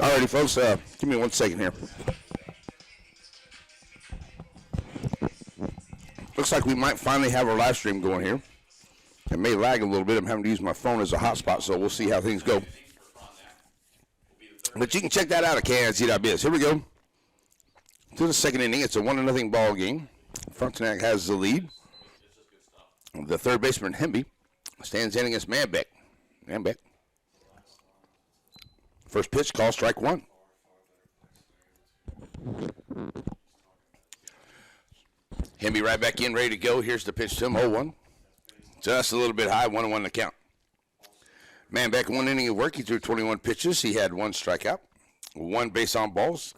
Alrighty, folks, give me 1 second here. Looks like we might finally have our live stream going here. It may lag a little bit. I'm having to use my phone as a hotspot, so we'll see how things go. But you can check that out at KNC.biz. Here we go. To the second inning. It's a 1-0 ball game. Frontenac has the lead. The third baseman, Hemby, stands in against Manbeck. Manbeck. First pitch, call strike one. Hemby right back in, ready to go. Here's the pitch to him, 0-1. Just a little bit high, 1-1 to count. Manbeck, 1 inning of work. He threw 21 pitches. He had 1 strikeout, 1 base on balls.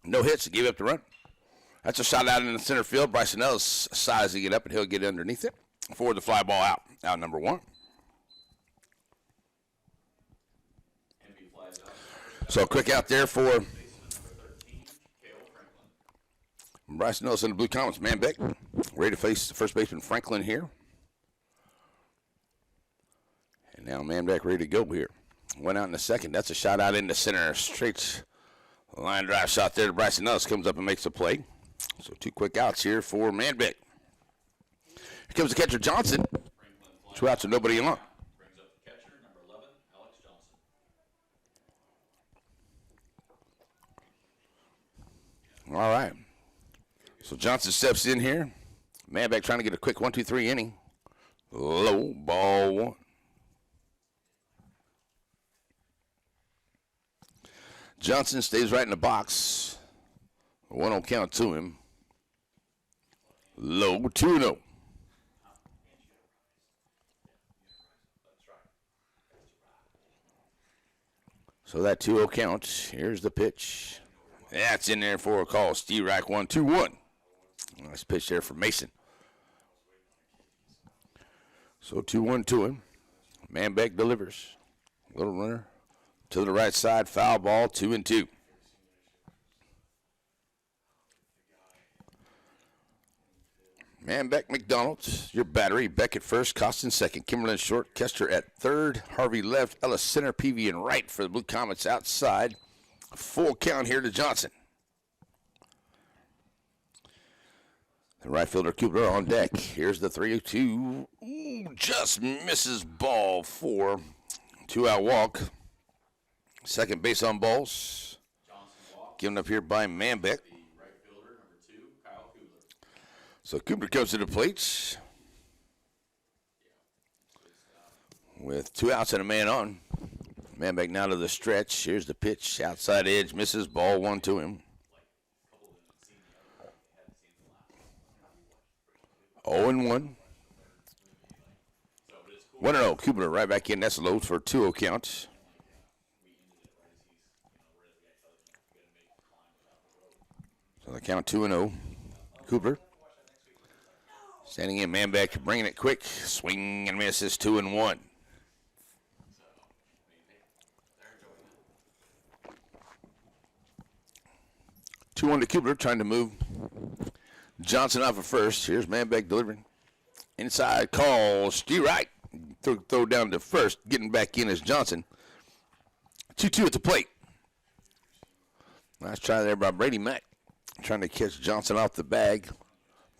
No hits, gave up the run. That's a shot out in the center field. Bryson Ellis sizing it up, and he'll get underneath it for the fly ball out. Out number 1. So quick out there for Bryson Ellis in the blue comments. Manbeck ready to face the first baseman Franklin here. And now Manbeck ready to go here. Went out in the second. That's a shot out into center. Straight line drive shot there to Bryson Ellis. Comes up and makes the play. So 2 quick outs here for Manbeck. Here comes the catcher Johnson. 2 outs and nobody on. Brings up the catcher, number 11, Alex Johnson. All right. So Johnson steps in here. Manbeck trying to get a quick 1-2-3 inning. Low, ball 1. Johnson stays right in the box. 1-0 count to him. Low, 2-0. So that 2-0 count. Here's the pitch. That's in there for a call. Steve Rack 1-2-1. Nice pitch there for Mason. So 2-1 to him. Manbeck delivers. Little runner to the right side. Foul ball, 2-2. Manbeck, McDonald, your battery. Beck at first, Costin second, Kimberlin short, Kester at third, Harvey left, Ellis center, Peavy in right for the Blue Comets outside. Full count here to Johnson. The right fielder Kubler on deck. Here's the 3-2. Ooh, just misses ball 4. 2-out walk. Second base on balls. Given up here by Manbeck. So Kubler comes to the plate with 2 outs and a man on. Manbeck now to the stretch. Here's the pitch. Outside edge. Misses. Ball 1 to him. 0-1. 1-0. Kubler right back in. That's low for a 2-0 count. So the count 2-0. Kubler. Standing in, Manbeck bringing it quick. Swing and misses, 2-1. Two on to Kubler, trying to move Johnson off of first. Here's Manbeck delivering. Inside call, Steve Wright. Throw down to first, getting back in as Johnson. 2-2 at the plate. Nice try there by Brady Mack. Trying to catch Johnson off the bag.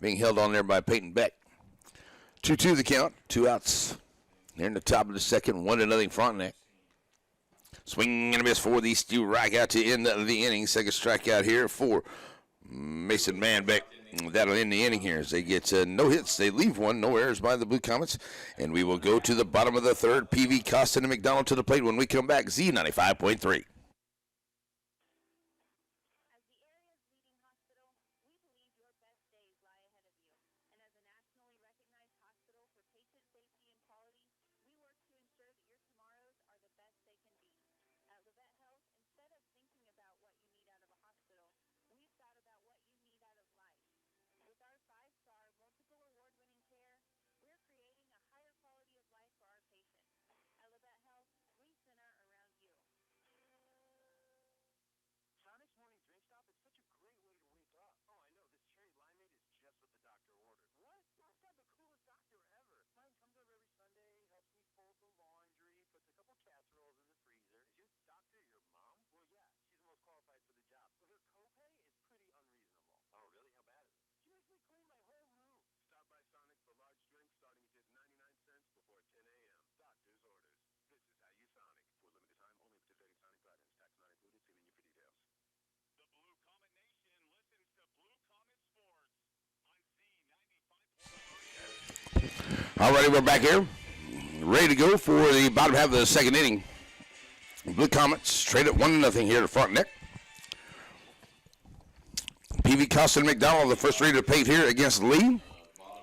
Being held on there by Peyton Beck. 2-2 the count. 2 outs. They're in the top of the second. 1-0 Frontenac. Swing and a miss for the Steve Reich out to end of the inning. Second strikeout here for Mason Manbeck. That'll end the inning here as they get no hits. They leave 1. No errors by the Blue Comets. And we will go to the bottom of the third. PV, Costin, and McDonald to the plate when we come back. Z95.3. All righty, we're back here. Ready to go for the bottom half of the second inning. Blue Comets straight at 1-0 here to Frontenac. PV Costin McDonald, the first reader paid here against Lee.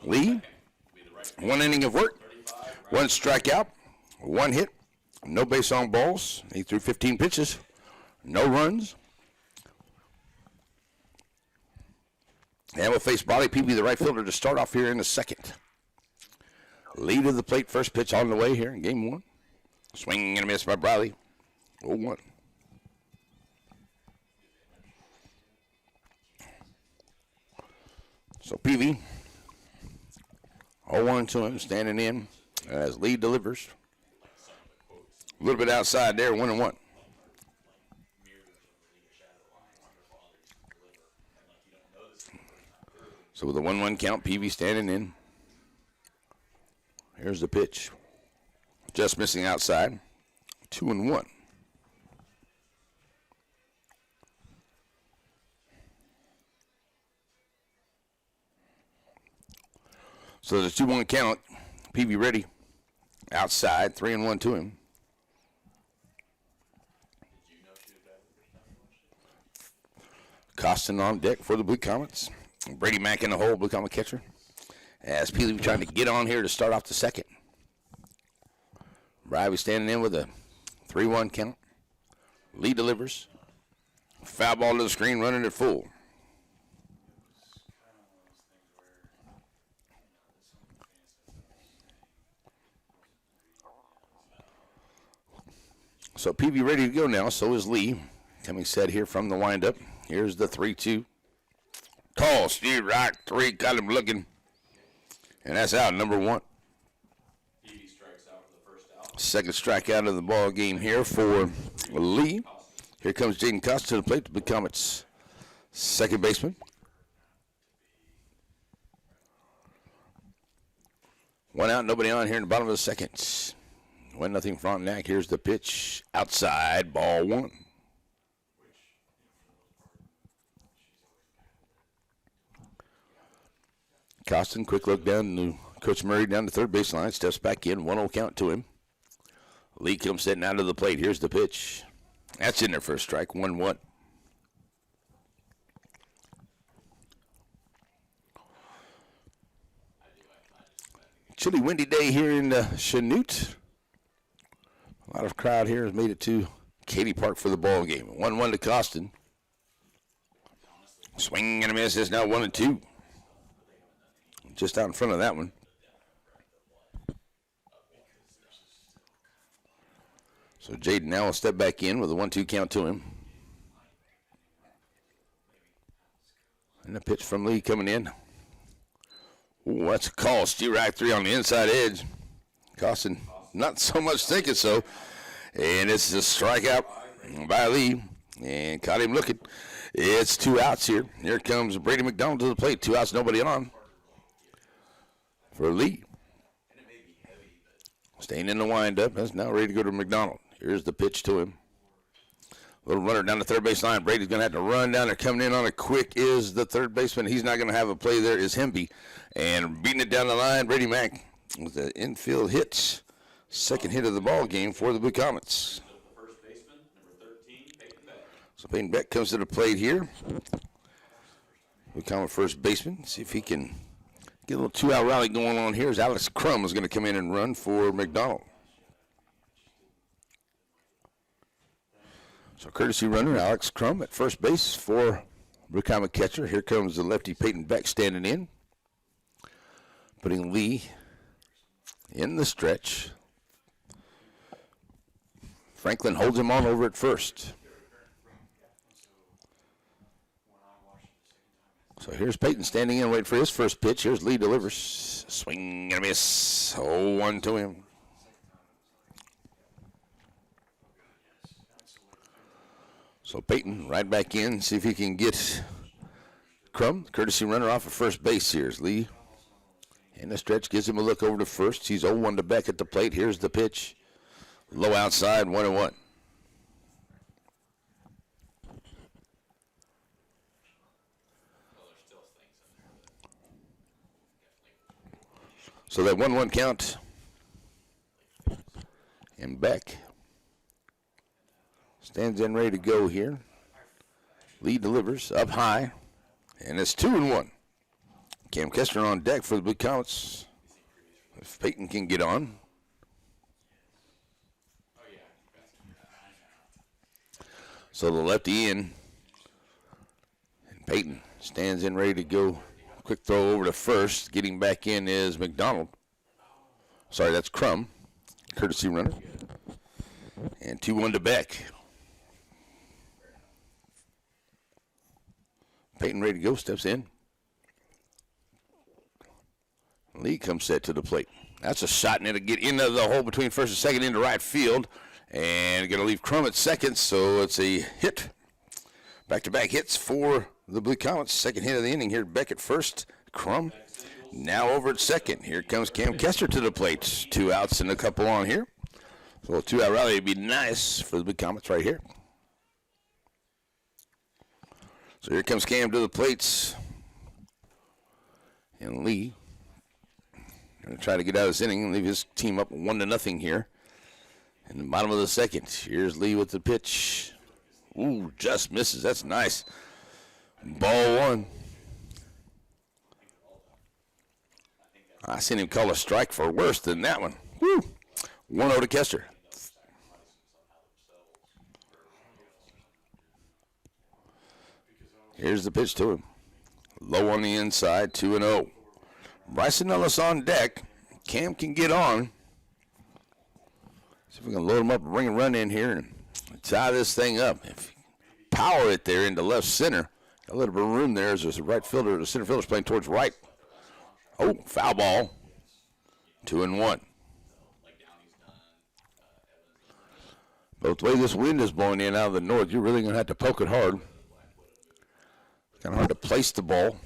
Lee, 1 inning of work, 1 strikeout, 1 hit, no base on balls. He threw 15 pitches, no runs. And we'll face Bobby Peavy, the right fielder, to start off here in the second. Lee to the plate, first pitch on the way here in game 1. Swing and a miss by Briley. 0-1. So Peavy, 0-1 to him, standing in as Lee delivers. A little bit outside there, 1-1. So with a 1-1 count, Peavy standing in. Here's the pitch. Just missing outside. 2-1. So the 2-1 count. Peavy ready. Outside. 3-1 to him. Costin on deck for the Blue Comets. Brady Mack in the hole, Blue Comet catcher. As Peavy trying to get on here to start off the second. Briley standing in with a 3-1 count. Lee delivers. Foul ball to the screen, running it full. So Peavy ready to go now. So is Lee. Coming set here from the windup. Here's the 3-2. Call, Steve right, 3, got him looking. And that's out, number 1. Peavy strikes out for the first out. Second strikeout of the ball game here for Lee. Here comes Jaden Costa to the plate to become its second baseman. 1 out, nobody on here in the bottom of the second. 1-0 Frontenac. Here's the pitch. Outside, ball 1. Costin, quick look down to Coach Murray down the third baseline. Steps back in. 1-0 count to him. Lee comes sitting out of the plate. Here's the pitch. That's in there for a strike. 1-1. Chilly, windy day here in Chanute. A lot of crowd here has made it to Katy Park for the ball game. 1-1 to Costin. Swing and a miss. It's now 1-2. Just out in front of that one. So Jaden now will step back in with a 1-2 count to him. And the pitch from Lee coming in. Ooh, that's a call. Steer right 3 on the inside edge. Costin not so much thinking so. And it's a strikeout by Lee. And caught him looking. It's 2 outs here. Here comes Brady McDonald to the plate. 2 outs, nobody on. For Lee. Staying in the windup. That's now ready to go to McDonald. Here's the pitch to him. Little runner down the third base line. Brady's going to have to run down there. Coming in on a quick is the third baseman. He's not going to have a play there. Is Hemby. And beating it down the line, Brady Mack with the infield hits. Second hit of the ball game for the Blue Comets. The first baseman, number 13, Peyton Beck. So Peyton Beck comes to the plate here. Blue Comet first baseman. See if he can get a little 2-out rally going on here as Alex Crum is going to come in and run for McDonald. So courtesy runner Alex Crum at first base for Blue Comet catcher. Here comes the lefty Peyton Beck standing in. Putting Lee in the stretch. Franklin holds him on over at first. So here's Peyton standing in, waiting for his first pitch. Here's Lee delivers. Swing and a miss. 0-1 to him. So Peyton right back in, see if he can get Crum, courtesy runner off of first base. Here's Lee. In the stretch, gives him a look over to first. He's 0-1 to Beck at the plate. Here's the pitch. Low outside, 1-1. So that 1-1 count. And Beck stands in ready to go here. Lee delivers up high. And it's 2-1. Cam Kester on deck for the Blue Comets. If Peyton can get on. So the lefty in. And Peyton stands in ready to go. Quick throw over to first. Getting back in is McDonald. Sorry, that's Crum. Courtesy runner. And 2-1 to Beck. Peyton ready to go. Steps in. Lee comes set to the plate. That's a shot, and it'll get into the hole between first and second into right field. And going to leave Crum at second, so it's a hit. Back-to-back hits for the Blue Comets. Second hit of the inning here. Beck at first. Crum now over at second. Here comes Cam Kester to the plate. 2 outs and a couple on here. So a 2-out rally would be nice for the Blue Comets right here. So here comes Cam to the plates. And Lee going to try to get out of this inning and leave his team up 1-0 here. In the bottom of the second, here's Lee with the pitch. Ooh, just misses. That's nice. Ball 1. I seen him call a strike for worse than that one. Woo! 1-0 to Kester. Here's the pitch to him. Low on the inside, 2-0. Bryson Ellis on deck. Cam can get on. See if we can load him up and bring a run in here and tie this thing up. If power it there into left center, a little bit of room there as the right fielder, the center fielder's playing towards right. Oh, foul ball. 2-1. But the way this wind is blowing in out of the north, you're really going to have to poke it hard. Kind of hard to place the ball.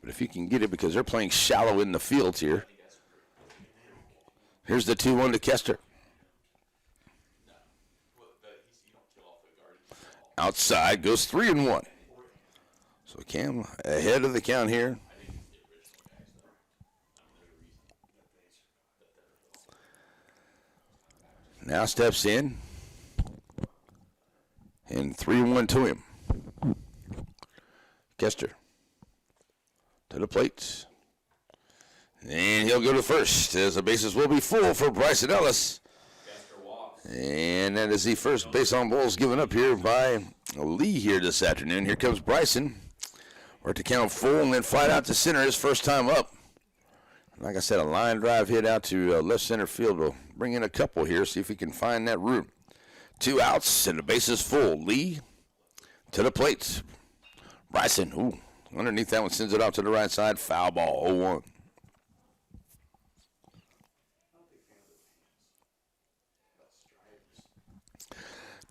But if you can get it, because they're playing shallow in the fields here. Here's the 2-1 to Kester. Outside goes 3-1. So Cam ahead of the count here. Now steps in. And 3-1 to him. Kester to the plate. And he'll go to first as the bases will be full for Bryson Ellis. And that is the first base on balls given up here by Lee here this afternoon. Here comes Bryson. We're at the count full and then flight out to center his first time up. Like I said, a line drive hit out to left center field. We'll bring in a couple here, see if we can find that room. 2 outs and the base is full. Lee to the plate. Bryson, ooh, underneath that one, sends it out to the right side. Foul ball, 0-1.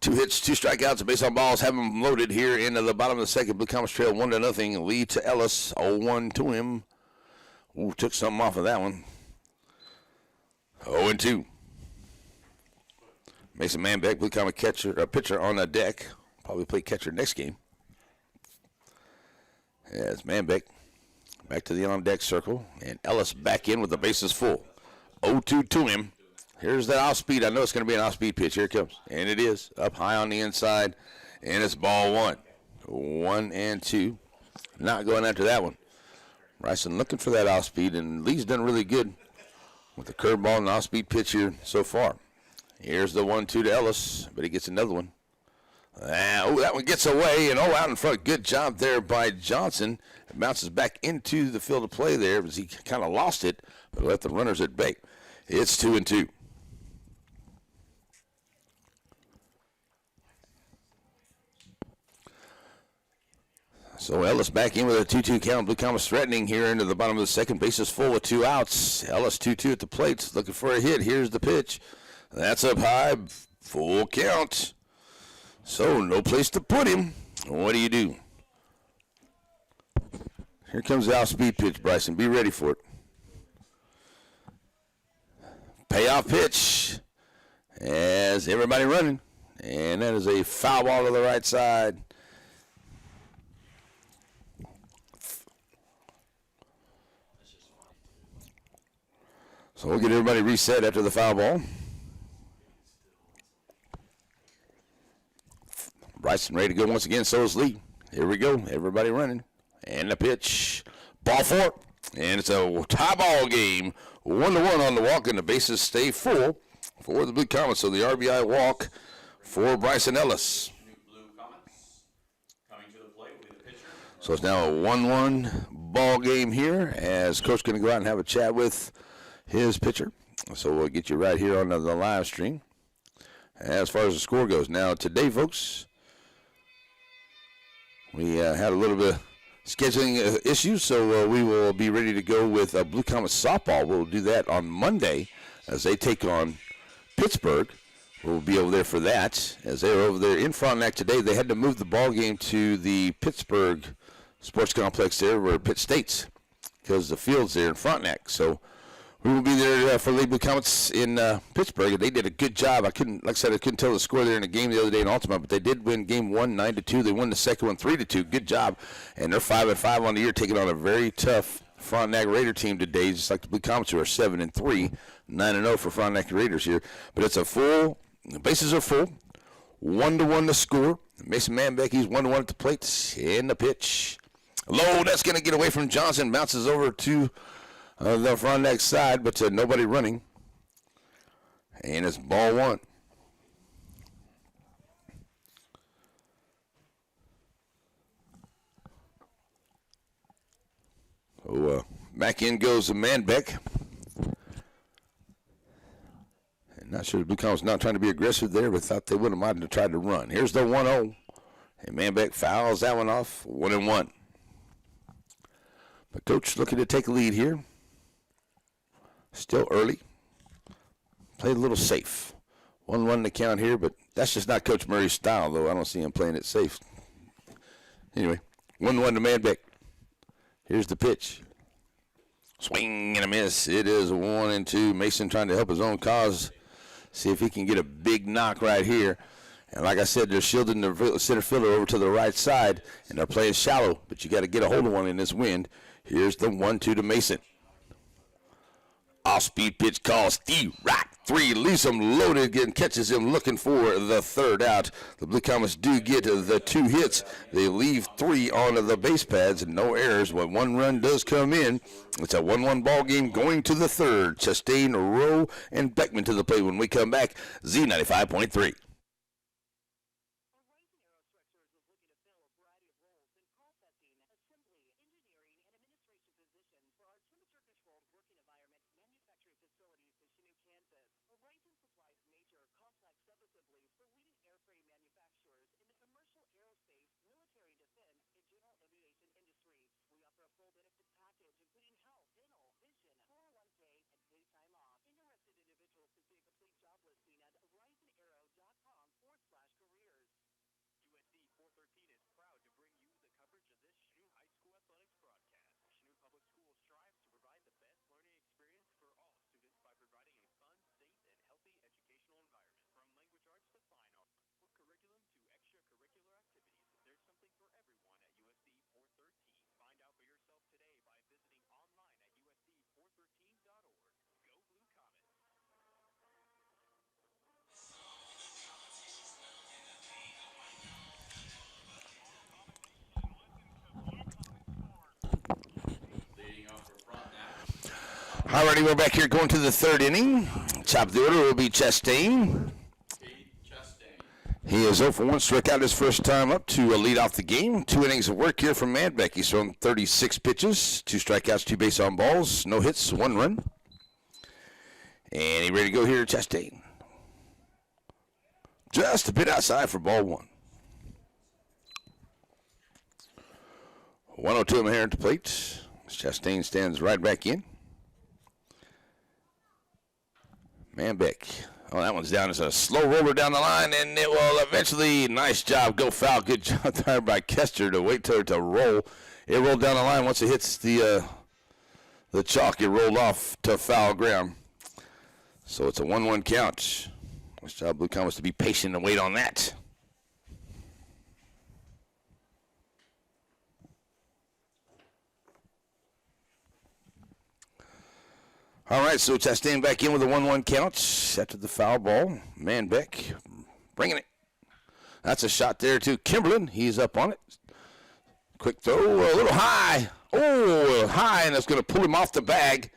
Two hits, 2 strikeouts, and base on balls. Have them loaded here into the bottom of the second. Blue Comets trail 1-0. Lead to Ellis, 0-1 to him. Ooh, took something off of that one. 0-2. Mason Manbeck, Blue Comet pitcher on the deck. Probably play catcher next game. As Manbeck back to the on-deck circle. And Ellis back in with the bases full. 0-2 to him. Here's that off-speed. I know it's going to be an off-speed pitch. Here it comes. And it is. Up high on the inside. And it's ball 1. 1-2. Not going after that one. Bryson looking for that off-speed. And Lee's done really good with the curveball and the off-speed pitch here so far. Here's the 1-2 to Ellis. But he gets another one. That one gets away. And out in front. Good job there by Johnson. It bounces back into the field of play there as he kind of lost it. But left the runners at bay. It's 2-2. So Ellis back in with a 2-2 count. Blue Comets threatening here into the bottom of the second. Base is full with 2 outs. Ellis 2-2 at the plate. Looking for a hit. Here's the pitch. That's up high. Full count. So no place to put him. What do you do? Here comes the off-speed pitch, Bryson. Be ready for it. Payoff pitch. As everybody running. And that is a foul ball to the right side. So we'll get everybody reset after the foul ball. Bryson ready to go once again, so is Lee. Here we go. Everybody running. And the pitch. Ball four. And it's a tie ball game. 1-1 on the walk, and the bases stay full for the Blue Comets. So the RBI walk for Bryson Ellis. Blue Comets coming to the plate will be the pitcher. So it's now a 1-1 ball game here as Coach going to go out and have a chat with his pitcher. So we'll get you right here on the live stream as far as the score goes. Now today, folks, we had a little bit of scheduling issues, so we will be ready to go with Blue Comet softball. We'll do that on Monday as they take on Pittsburgh. We'll be over there for that. As they're over there in Frontenac today, they had to move the ball game to the Pittsburgh Sports Complex there where Pitt State's, because the field's there in Frontenac. So we will be there for the Blue Comets in Pittsburgh. They did a good job. I couldn't tell the score there in the game the other day in Altamont, but they did win game 1 9-2. They won the second one 3-2. Good job, and they're 5-5 on the year, taking on a very tough Frontenac Raider team today, just like the Blue Comets, who are 7-3, 9-0 for Frontenac Raiders here. But it's a full. The bases are full. 1-1 the score. Mason Manbeck, he's 1-1 at the plate. In the pitch. Low, that's going to get away from Johnson. Bounces over to the Frontenac side, but nobody running. And it's ball one. So back in goes the Manbeck. Not sure the Blue Comets not trying to be aggressive there, but thought they wouldn't mind to try to run. Here's the 1-0. And Manbeck fouls that one off. 1-1. But Coach looking to take a lead here. Still early. Played a little safe. 1-1 to count here, but that's just not Coach Murray's style, though. I don't see him playing it safe. Anyway, 1-1 to Manbeck. Here's the pitch. Swing and a miss. It is 1-2. Mason trying to help his own cause. See if he can get a big knock right here. And like I said, they're shielding the center fielder over to the right side, and they're playing shallow, but you got to get a hold of one in this wind. Here's the 1-2 to Mason. Off-speed pitch call. Steve Rock 3 leaves him loaded and catches him looking for the third out. The Blue Comets do get the 2 hits. They leave 3 on the base pads and no errors. When 1 run does come in, it's a 1-1 ball game going to the third. Chastain, Rowe, and Beckman to the plate when we come back. Z95.3. All righty, we're back here going to the third inning. Top of the order will be Chastain. He is 0 for 1, struck out his first time up to lead off the game. 2 innings of work here from Manbeck. He's thrown 36 pitches, 2 strikeouts, 2 base on balls, no hits, 1 run. And he ready to go here, Chastain. Just a bit outside for ball 1. 1-0 him here at the plate. Chastain stands right back in. Manbeck. Oh, that one's down. It's a slow roller down the line, and it will eventually, nice job, go foul. Good job there by Kester to wait till it to roll. It rolled down the line. Once it hits the chalk, it rolled off to foul ground. So it's a 1-1 count. Nice job, Blue Comets, to be patient and wait on that. All right, so Chastain back in with a 1-1 count after the foul ball. Manbeck bringing it. That's a shot there to Kimberlin. He's up on it. Quick throw, a little high. Oh, high, and it's going to pull him off the bag.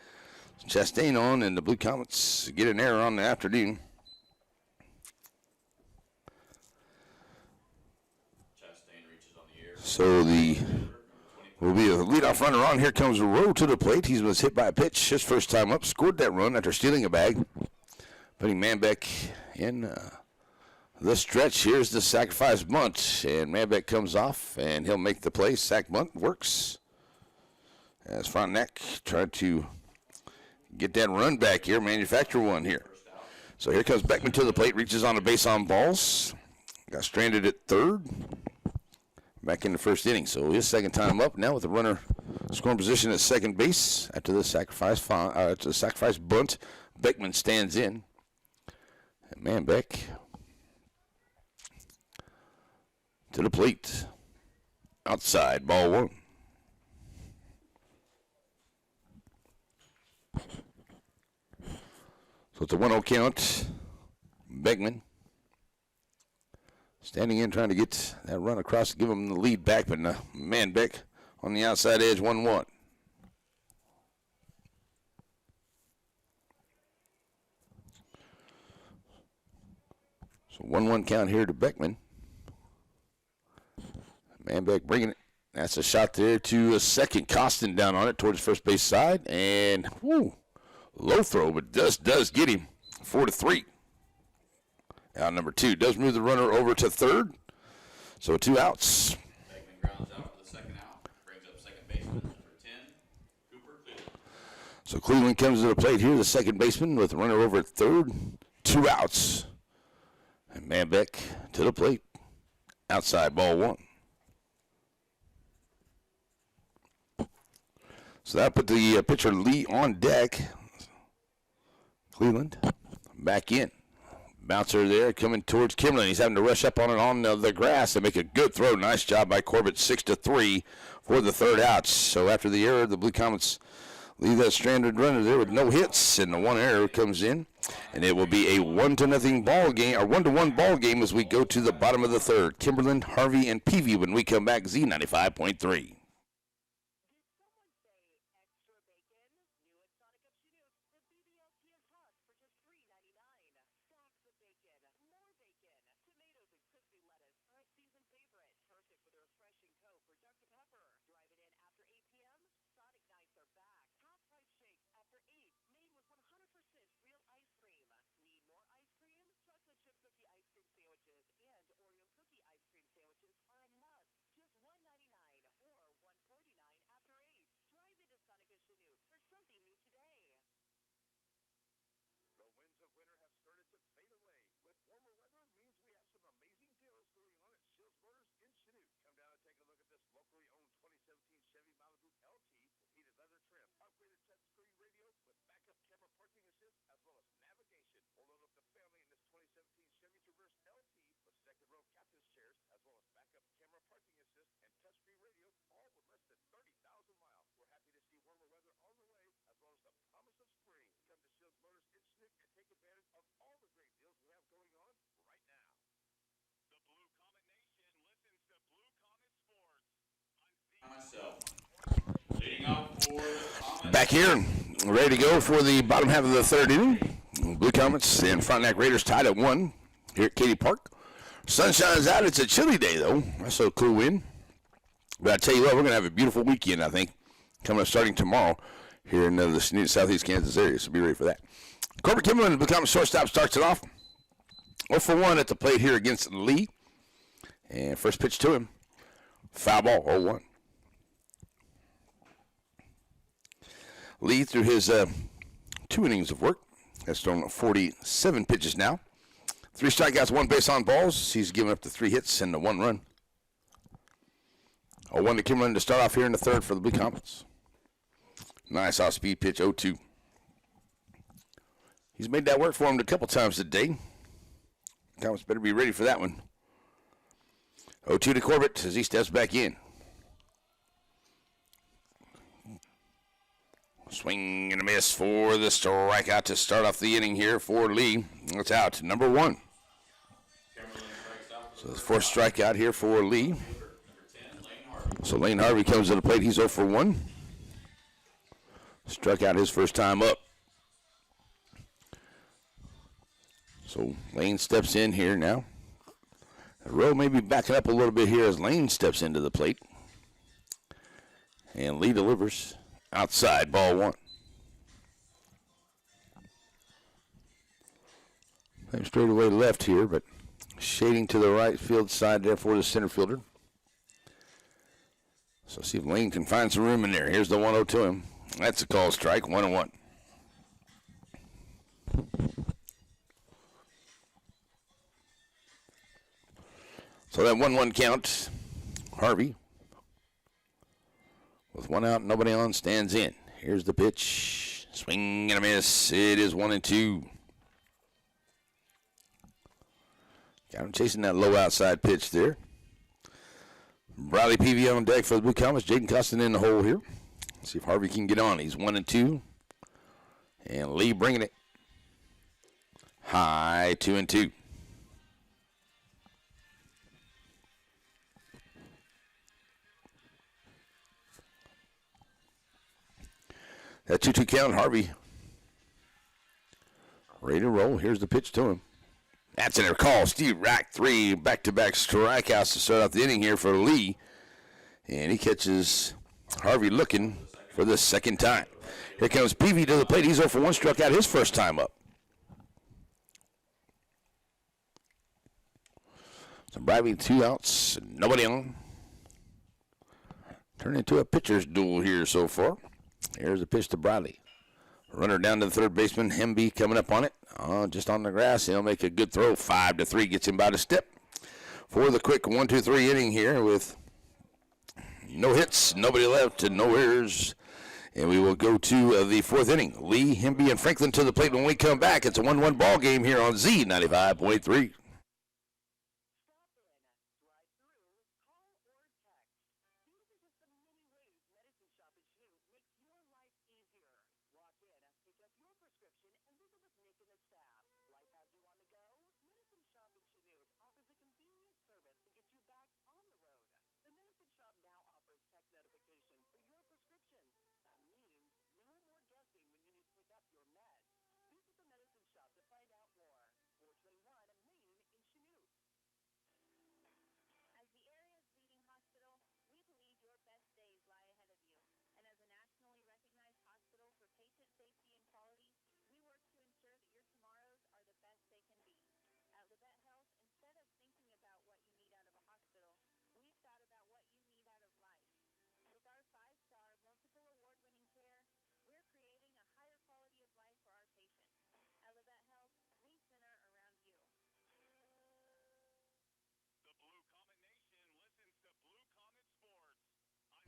Chastain on, and the Blue Comets get an error on the afternoon. Chastain reaches on the air. So will be a leadoff runner on. Here comes Rowe to the plate. He was hit by a pitch his first time up. Scored that run after stealing a bag. Putting Manbeck in the stretch. Here's the sacrifice bunt. And Manbeck comes off, and he'll make the play. Sack bunt works. As Frontenac tried to get that run back here. Manufacture one here. So here comes Beckman to the plate. Reaches on a base on balls. Got stranded at third. Back in the first inning, so his second time up now with the runner scoring position at second base after the sacrifice bunt. Beckman stands in. And Manbeck to the plate. Outside, ball one. So it's a 1-0 count. Beckman standing in, trying to get that run across to give him the lead back, but Manbeck on the outside edge, 1-1. So 1-1 count here to Beckman. Manbeck bringing it. That's a shot there to a second. Costin down on it towards first base side, and low throw, but does get him. 4-3. Out number 2 does move the runner over to third. So 2 outs. Beckman grounds out for the second out. Brings up second baseman, number 10, Cooper Cleveland. So Cleveland comes to the plate here, the second baseman with the runner over at third. 2 outs. And Manbeck to the plate. Outside, ball one. So that put the pitcher Lee on deck. Cleveland back in. Bouncer there coming towards Kimberlin. He's having to rush up on it on the grass and make a good throw. Nice job by Corbett, 6-3 for the third out. So after the error, the Blue Comets leave that stranded runner there with no hits, and the one error comes in, and it will be a 1-0 ball game, or 1-1 ball game as we go to the bottom of the third. Kimberlin, Harvey, and Peavy when we come back. Z95.3. Back here, ready to go for the bottom half of the third inning. Blue Comets and Frontenac Raiders tied at 1 here at Katy Park. Sun shines out. It's a chilly day, though. That's a cool wind. But I tell you what, we're going to have a beautiful weekend, I think, coming up starting tomorrow here in the Chanute, Southeast Kansas area. So be ready for that. Corbett Kimberlin, the Blue Comets shortstop, starts it off. 0-for-1 at the plate here against Lee. And first pitch to him. Foul ball, 0-1. Lee, through his 2 innings of work, has thrown 47 pitches now. 3 strikeouts, 1 base on balls. He's given up the 3 hits and the 1 run. 0-1 to Kimberlin to start off here in the third for the Blue Comets. Nice off-speed pitch, 0-2. He's made that work for him a couple times today. Comets better be ready for that one. 0-2 to Corbett as he steps back in. Swing and a miss for the strikeout to start off the inning here for Lee. That's out, number 1. So the fourth strikeout here for Lee. So Lane Harvey comes to the plate. He's 0 for 1. Struck out his first time up. So Lane steps in here now. The row may be backing up a little bit here as Lane steps into the plate. And Lee delivers outside, ball 1. Same straightaway left here, but shading to the right field side there for the center fielder. So see if Lane can find some room in there. Here's the 1-0 to him. That's a call strike, 1-1. So that 1-1 count, Harvey, with 1 out, nobody on, stands in. Here's the pitch. Swing and a miss. It is 1-2. Got him chasing that low outside pitch there. Bradley Peavy on deck for the Blue Comets. Jaden Custon in the hole here. See if Harvey can get on. He's 1-2. And Lee bringing it high, 2-2. That 2-2 count, Harvey ready to roll. Here's the pitch to him. That's in their call. Steve Rack, 3 back-to-back strikeouts to start off the inning here for Lee. And he catches Harvey looking for the second time. Here comes Peavy to the plate. He's 0 for 1, struck out his first time up. So Bradley, 2 outs, nobody on. Turned into a pitcher's duel here so far. Here's the pitch to Bradley. Runner down to the third baseman. Hemby coming up on it. Just on the grass. He'll make a good throw. 5-3 gets him by the step. For the quick 1-2-3 inning here with no hits, nobody left, and no errors. And we will go to the 4th inning. Lee, Hemby, and Franklin to the plate when we come back. It's a 1-1 ball game here on Z95.3.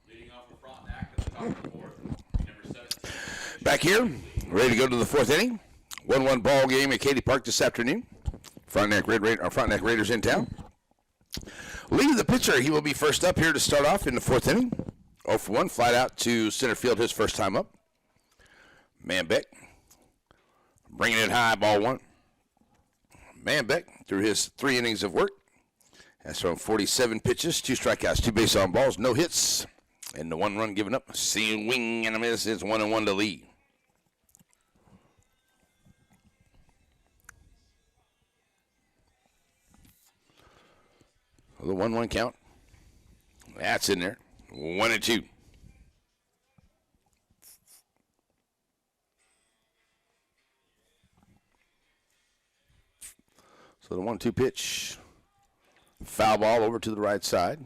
Leading off for Frontenac at the top of the 4th, number 17. Back here, ready to go to the 4th inning. 1-1 ball game at Katy Park this afternoon. Frontenac Raiders in town. Lee, the pitcher, he will be first up here to start off in the 4th inning. 0 for 1, flight out to center field his first time up. Manbeck bringing it high, ball 1. Manbeck, through his 3 innings of work, that's from 47 pitches, 2 strikeouts, 2 base on balls, no hits, and the 1 run given up. Swing and a miss. It's 1-1 to Lee. The 1-1 count. That's in there. 1-2. So the 1-2 pitch. Foul ball over to the right side.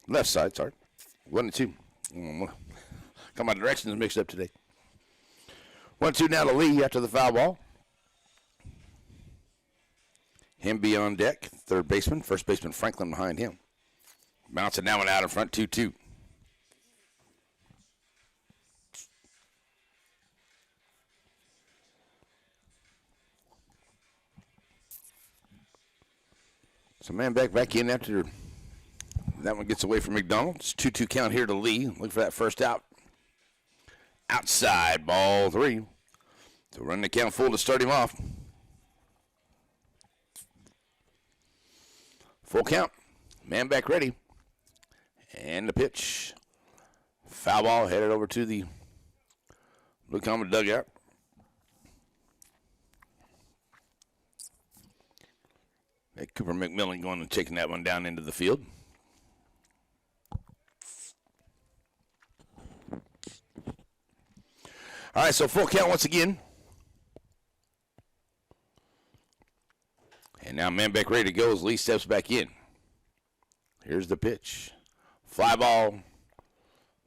Left side, sorry. 1-2. Got my directions mixed up today. 1-2 now to Lee after the foul ball. Hemby on deck, third baseman. First baseman Franklin behind him. Bouncing that one out in front, 2-2. So man back in after that one gets away from McDonald. It's 2-2 count here to Lee. Look for that first out. outside, ball 3. So run the count full to start him off. Full count. Man back ready. And the pitch. Foul ball headed over to the Blue Comet dugout. Cooper McMillan going and taking that one down into the field. All right, so full count once again. And now man back ready to go as Lee steps back in. Here's the pitch. Fly ball.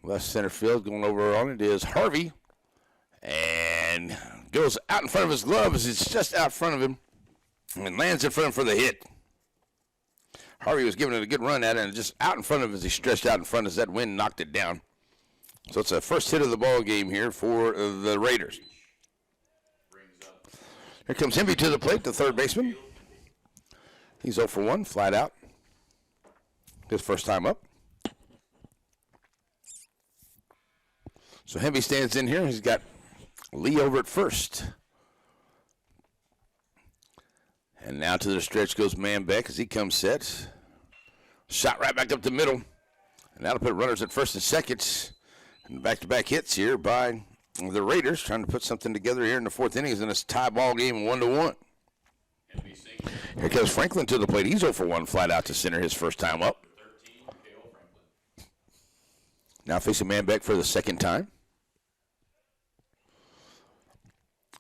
Left center field going over on it is Harvey. And goes out in front of his glove as it's just out front of him. And lands in front of him for the hit. Harvey was giving it a good run at it and just out in front of him as he stretched out in front as that wind knocked it down. So it's the first hit of the ball game here for the Raiders. Here comes Hemby to the plate, the third baseman. He's 0 for 1, flat out. His first time up. So Hemby stands in here. He's got Lee over at first. And now to the stretch goes Manbeck as he comes set. Shot right back up the middle. And that'll put runners at first and second. And back-to-back hits here by the Raiders, trying to put something together here in the fourth inning in this tie ball game 1-1. Here comes Franklin to the plate. He's 0 for 1, flat out to center his first time up. Now facing Manbeck for the second time.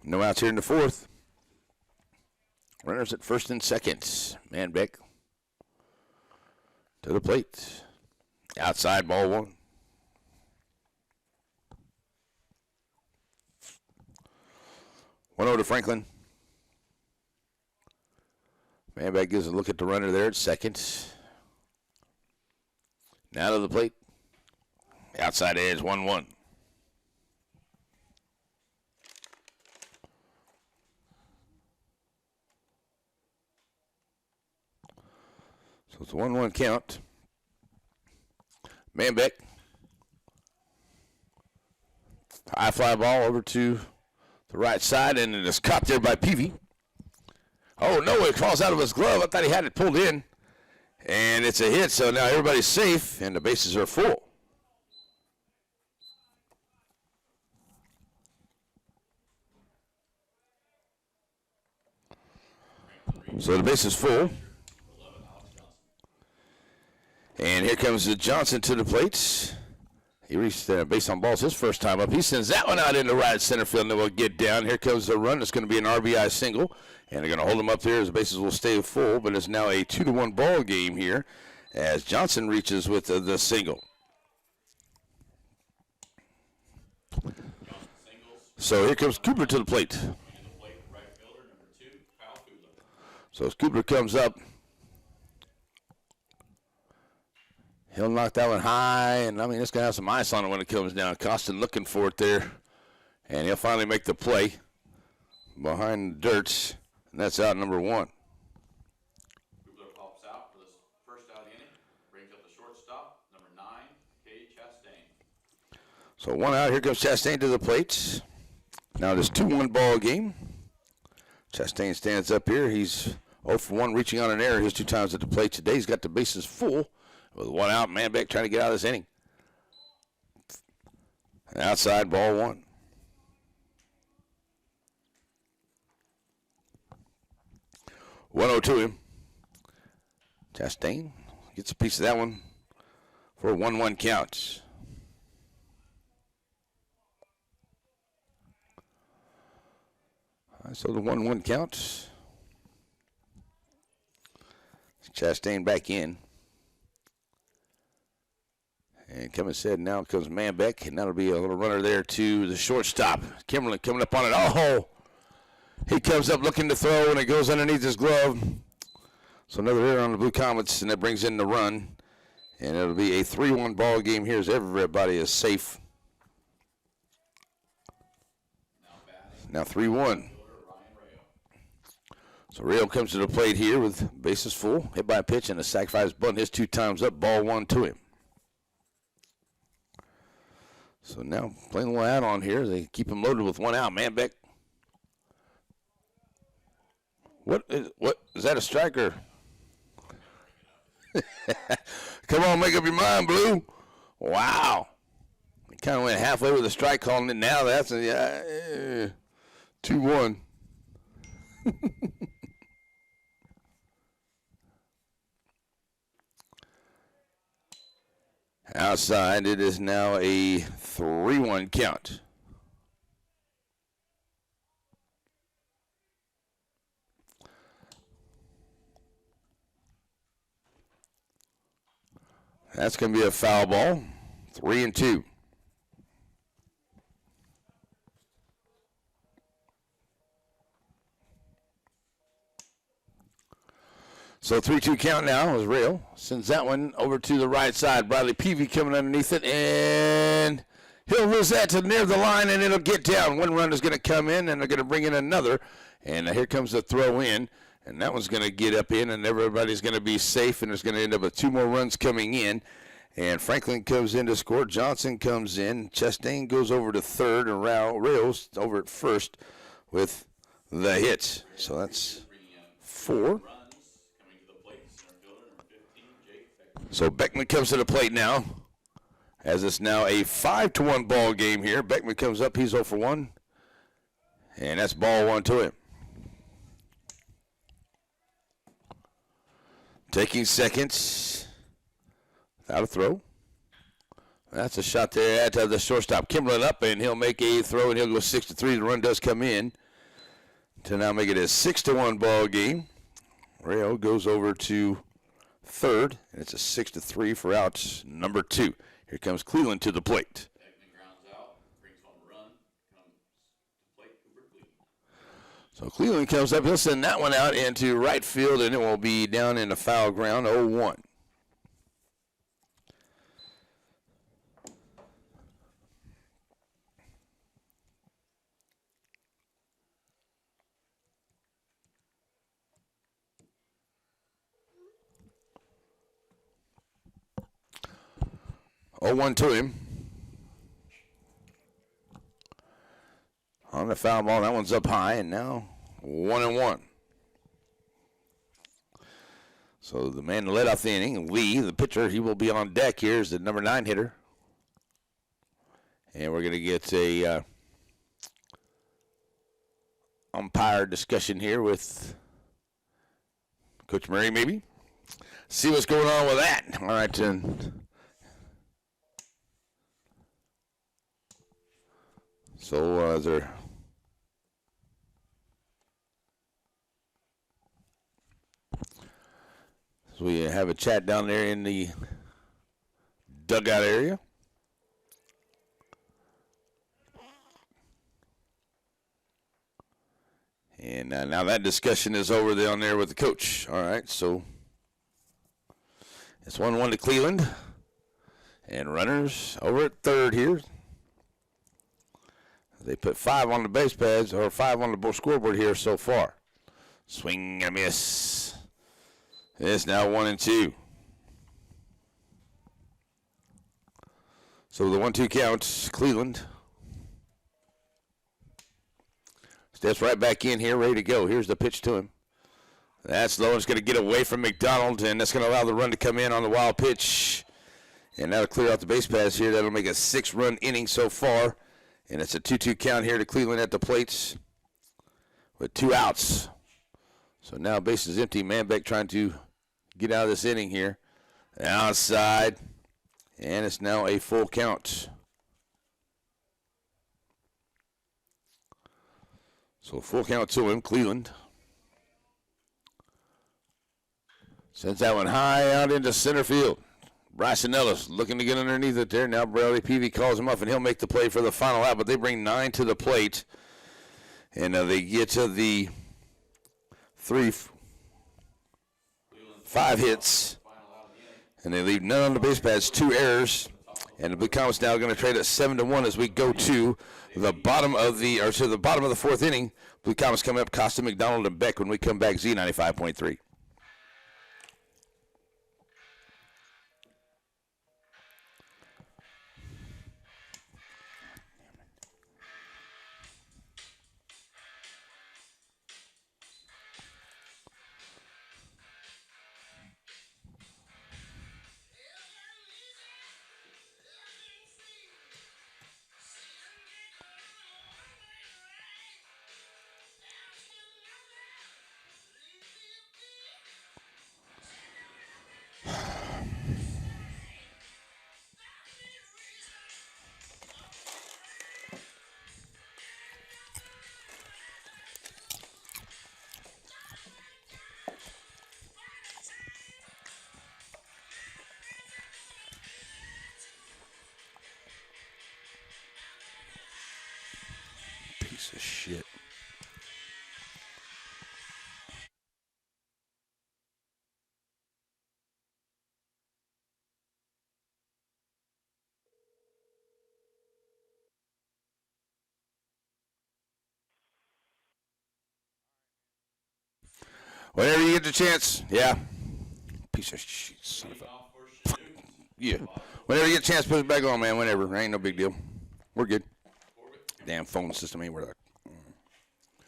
No outs here in the fourth. Runners at first and second. Manbeck to the plate. Outside, ball 1. 1-0 to Franklin. Manbeck gives a look at the runner there at second. Now to the plate. Outside edge, 1-1. So it's a 1-1 count. Manbeck. High fly ball over to the right side, and it is caught there by Peavy. Oh, no, it falls out of his glove. I thought he had it pulled in. And it's a hit, so now everybody's safe, and the bases are full. So the base is full. And here comes Johnson to the plate. He reached base on balls his first time up. He sends that one out into right center field, and then we'll get down. Here comes the run. It's going to be an RBI single, and they're going to hold him up there as the bases will stay full, but it's now a 2-1 ball game here as Johnson reaches with the single. So here comes Cooper to the plate. So as Cooper comes up, he'll knock that one high, and I mean, it's going to have some ice on it when it comes down. Costin looking for it there, and he'll finally make the play behind the dirt, and that's out number 1. Kugler pops out for the first out of the inning, brings up the shortstop, number 9, Cade Chastain. So 1 out. Here comes Chastain to the plate. Now this 2-1 ball game. Chastain stands up here. He's 0 for 1, reaching on an error his 2 times at the plate today. He's got the bases full. With 1 out, Manbeck trying to get out of this inning. Outside, ball 1. To him. Chastain gets a piece of that one for a 1-1 count. So the 1-1 count. Chastain back in. And coming said, now comes Manbeck, and that'll be a little runner there to the shortstop. Kimberlin coming up on it. Oh! He comes up looking to throw, and it goes underneath his glove. So another error on the Blue Comets, and that brings in the run. And it'll be a 3-1 ball game here as everybody is safe. Now 3-1. So Rayo comes to the plate here with bases full. Hit by a pitch and a sacrifice bunt. His 2 times up, ball 1 to him. So now playing a little add-on here. They keep him loaded with one out. Manbeck. What is that, a striker? Come on, make up your mind, Blue. Wow. He kind of went halfway with a strike, calling it now. That's a 2-1. Outside, it is now a 3-1 count. That's going to be a foul ball. 3-2. So 3-2 count now is real. Sends that one over to the right side. Bradley Peavy coming underneath it, and he'll lose that to near the line, and it'll get down. One runner's going to come in, and they're going to bring in another. And here comes the throw in, and that one's going to get up in, and everybody's going to be safe, and there's going to end up with 2 more runs coming in. And Franklin comes in to score. Johnson comes in. Chastain goes over to third, and Rails over at first with the hits. So that's 4. So Beckman comes to the plate now, as it's now a 5-1 ball game here. Beckman comes up, he's 0 for 1, and that's ball 1 to him. Taking seconds, without a throw. That's a shot there at the shortstop. Kimberlin up, and he'll make a throw, and he'll go 6-3. The run does come in to now make it a 6-1 ball game. Rayo goes over to third, and it's a 6-3 for out number 2. Here comes Cleveland to the plate. Beckman grounds out, brings home a run, comes to plate Cooper Cleveland. So Cleveland comes up, he'll send that one out into right field, and it will be down in the foul ground, 0-1. Oh, 1 to him. On the foul ball, that one's up high, and now 1-1. So the man that led off the inning, Lee, the pitcher, he will be on deck here as the number 9 hitter. And we're going to get a umpire discussion here with Coach Murray, maybe. See what's going on with that. All right, then. So there. So we have a chat down there in the dugout area. And now that discussion is over down there with the coach. All right, so it's 1-1 to Cleveland. And runners over at third here. They put 5 on the base pads, or 5 on the scoreboard here so far. Swing and a miss. It's now 1-2. So the 1-2 count, Cleveland steps right back in here, ready to go. Here's the pitch to him. That's low. It's going to get away from McDonald, and that's going to allow the run to come in on the wild pitch. And that'll clear out the base paths here. That'll make a 6-run inning so far. And it's a 2-2 count here to Cleveland at the plates with 2 outs. So now base is empty. Manbeck trying to get out of this inning here. Outside. And it's now a full count. So full count to him, Cleveland. Sends that one high out into center field. Bryson Ellis looking to get underneath it there. Now Bradley Peavy calls him up, and he'll make the play for the final out. But they bring 9 to the plate. And they get to the 5 hits. And they leave none on the base pads, 2 errors. And the Blue Comets now going to trade at 7-1 as we go to the bottom of the 4th inning. Blue Comets coming up, Costa, McDonald, and Beck when we come back, Z95.3. Piece of shit. Whenever you get the chance, yeah. Piece of shit. Son of a. Off for Chanute. Yeah. Whenever you get a chance, put it back on, man. Whenever. Ain't no big deal. We're good. Corbett. Damn phone system ain't working.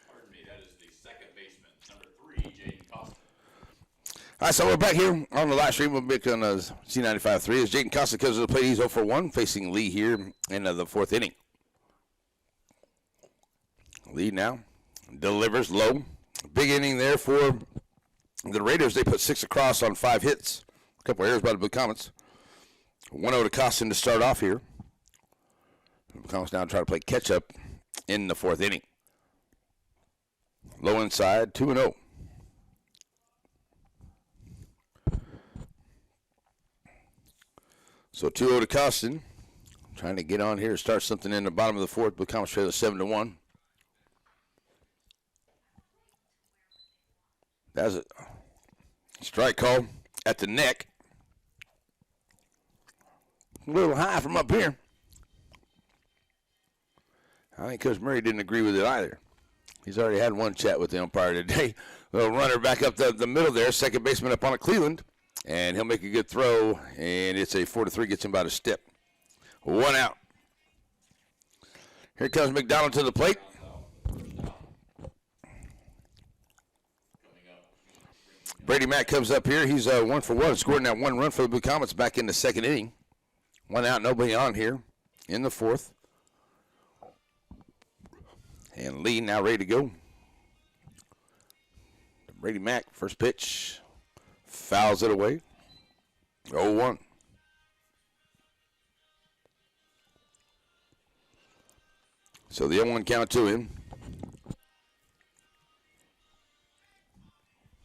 Pardon me, that is the second baseman, number 3, Jaden Costa. All right, so we're back here on the live stream. We'll be on C95.3 as Jaden Costa comes to the plate. He's 0 for 1, facing Lee here in the fourth inning. Lee now delivers low. Big inning there for the Raiders. They put 6 across on 5 hits. A couple errors by the Blue Comets. 1-0 to Costin to start off here. The Blue Comets now try to play catch-up in the fourth inning. Low inside, 2-0. So 2-0 to Costin. Trying to get on here, start something in the bottom of the fourth. Blue Comets trail 7-1. That's a strike call at the neck. A little high from up here. I think Coach Murray didn't agree with it either. He's already had one chat with the umpire today. Little runner back up the middle there, second baseman up on a Cleveland, and he'll make a good throw, and it's a 4-3, gets him about a step. 1 out. Here comes McDonald to the plate. Brady Mack comes up here. He's 1 for 1, scoring that 1 run for the Blue Comets back in the second inning. 1 out, nobody on here in the fourth. And Lee now ready to go. Brady Mack, first pitch, fouls it away. 0-1. So the 0-1 count to him.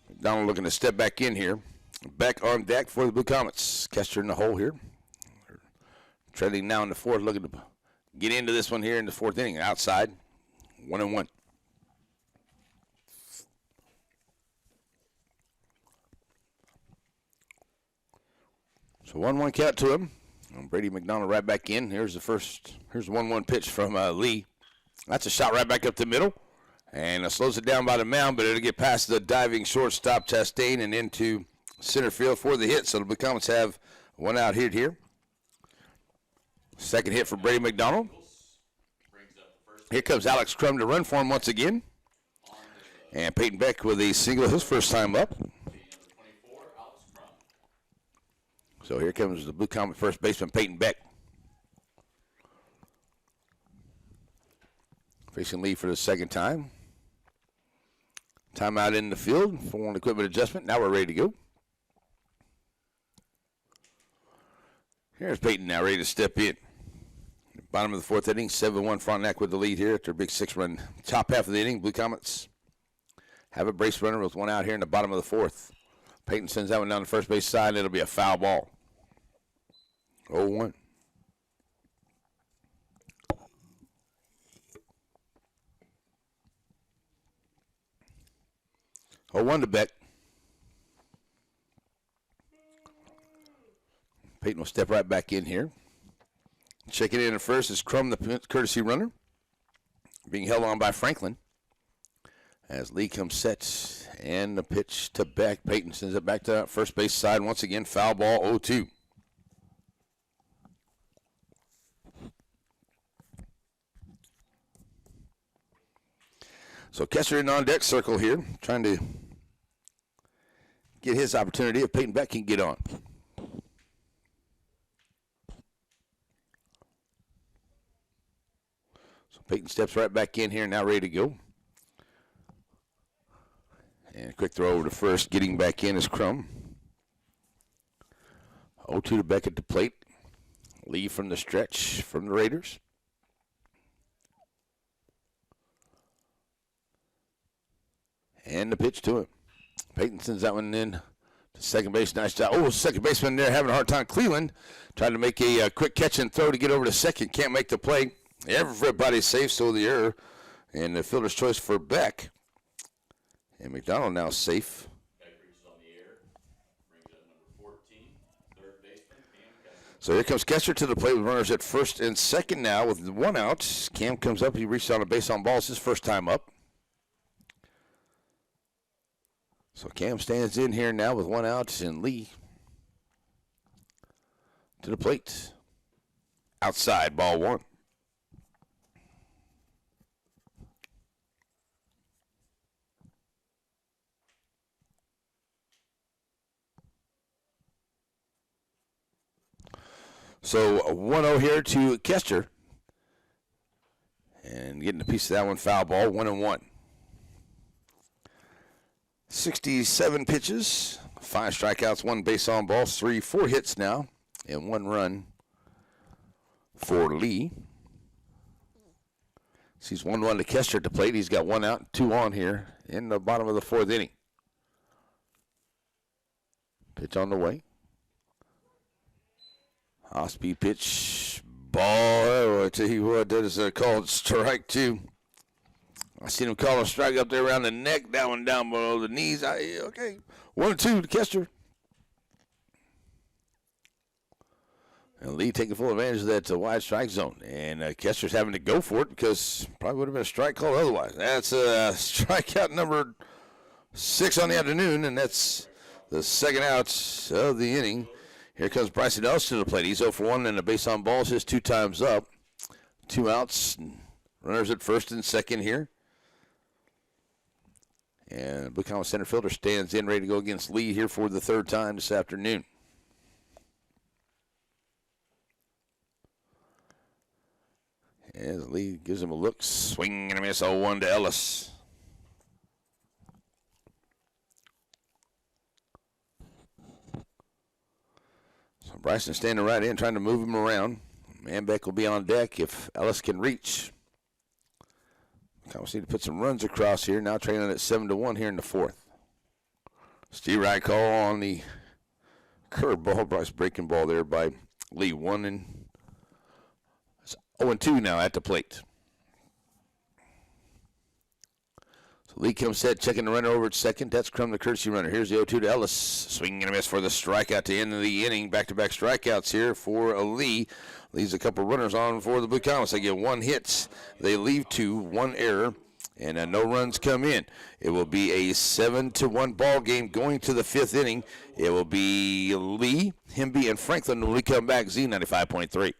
McDonald looking to step back in here. Back on deck for the Blue Comets. Kester in the hole here. Treading now in the fourth, looking to get into this one here in the fourth inning. Outside, 1-1. So 1-1 count to him. And Brady McDonald right back in. Here's the 1-1 pitch from Lee. That's a shot right back up the middle. And it slows it down by the mound, but it'll get past the diving shortstop Chastain and into center field for the hit. So the Blue Comets have 1 out here. Second hit for Brady McDonald. Here comes Alex Crum to run for him once again. And Peyton Beck with a single his first time up. So here comes the Blue Comet first baseman, Peyton Beck. Facing Lee for the second time. Timeout in the field for an equipment adjustment. Now we're ready to go. Here's Peyton now ready to step in. Bottom of the fourth inning, 7-1 Frontenac with the lead here after a big 6-run top half of the inning. Blue Comets have a brace runner with 1 out here in the bottom of the fourth. Peyton sends that one down the first base side. It'll be a foul ball. 0-1. Oh, 1 to Beck. Peyton will step right back in here. Checking in at first is Crum, the courtesy runner, being held on by Franklin. As Lee comes set, and the pitch to Beck. Peyton sends it back to first base side once again. Foul ball, 0-2. So Kester in on deck circle here, trying to get his opportunity if Peyton Beck can get on. So Peyton steps right back in here, now ready to go. And a quick throw over to first, getting back in is Crum. 0-2 to Beck at the plate. Lee from the stretch from the Raiders. And the pitch to him. Peyton sends that one in to second base. Nice job. Oh, second baseman there having a hard time. Cleveland trying to make a quick catch and throw to get over to second. Can't make the play. Everybody's safe, so the error And the fielder's choice for Beck. And McDonald now safe. Beck reaches on the air, brings up number 14, third baseman, Cam Kester. So here comes Kester to the plate with runners at first and second now with 1 out. Cam comes up. He reaches on a base on ball. It's his first time up. So Cam stands in here now with 1 out, and Lee to the plate. Outside, ball 1. So 1-0 here to Kester. And getting a piece of that one, foul ball, 1-1. 67 pitches, 5 strikeouts, 1 base on balls, 4 hits now, and 1 run for Lee. Sees 1-1 to Kester at the plate. He's got 1 out, 2 on here in the bottom of the 4th inning. Pitch on the way. Off-speed pitch, ball. I tell you what, that is called strike 2. I seen him call a strike up there around the neck, that one down below the knees. Okay, 1-2 to Kester. And Lee taking full advantage of that wide strike zone. And Kester's having to go for it because probably would have been a strike call otherwise. That's strikeout number 6 on the afternoon, and that's the second out of the inning. Here comes Bryson Ellis to the plate. He's 0 for 1 and a base on balls. His 2 times up. 2 outs. Runners at first and second here. And Blue Comet center fielder stands in, ready to go against Lee here for the 3rd time this afternoon. As Lee gives him a look, swing and a miss, 0-1 to Ellis. So Bryson standing right in, trying to move him around. Manbeck will be on deck if Ellis can reach. Comets need to put some runs across here. Now trailing at 7-1 here in the 4th. Steve Wright call on the curveball. Bryce breaking ball there by Lee. 0-2 now at the plate. So Lee comes set, checking the runner over at second. That's Crum, the courtesy runner. Here's the 0-2 to Ellis. Swing and a miss for the strikeout to end of the inning. Back-to-back strikeouts here for Lee. Leaves a couple runners on for the Blue Comets. They get 1 hit. They leave 2, 1 error, and no runs come in. It will be a 7-1 ball game going to the 5th inning. It will be Lee, Hemby, and Franklin when we come back. Z95.3.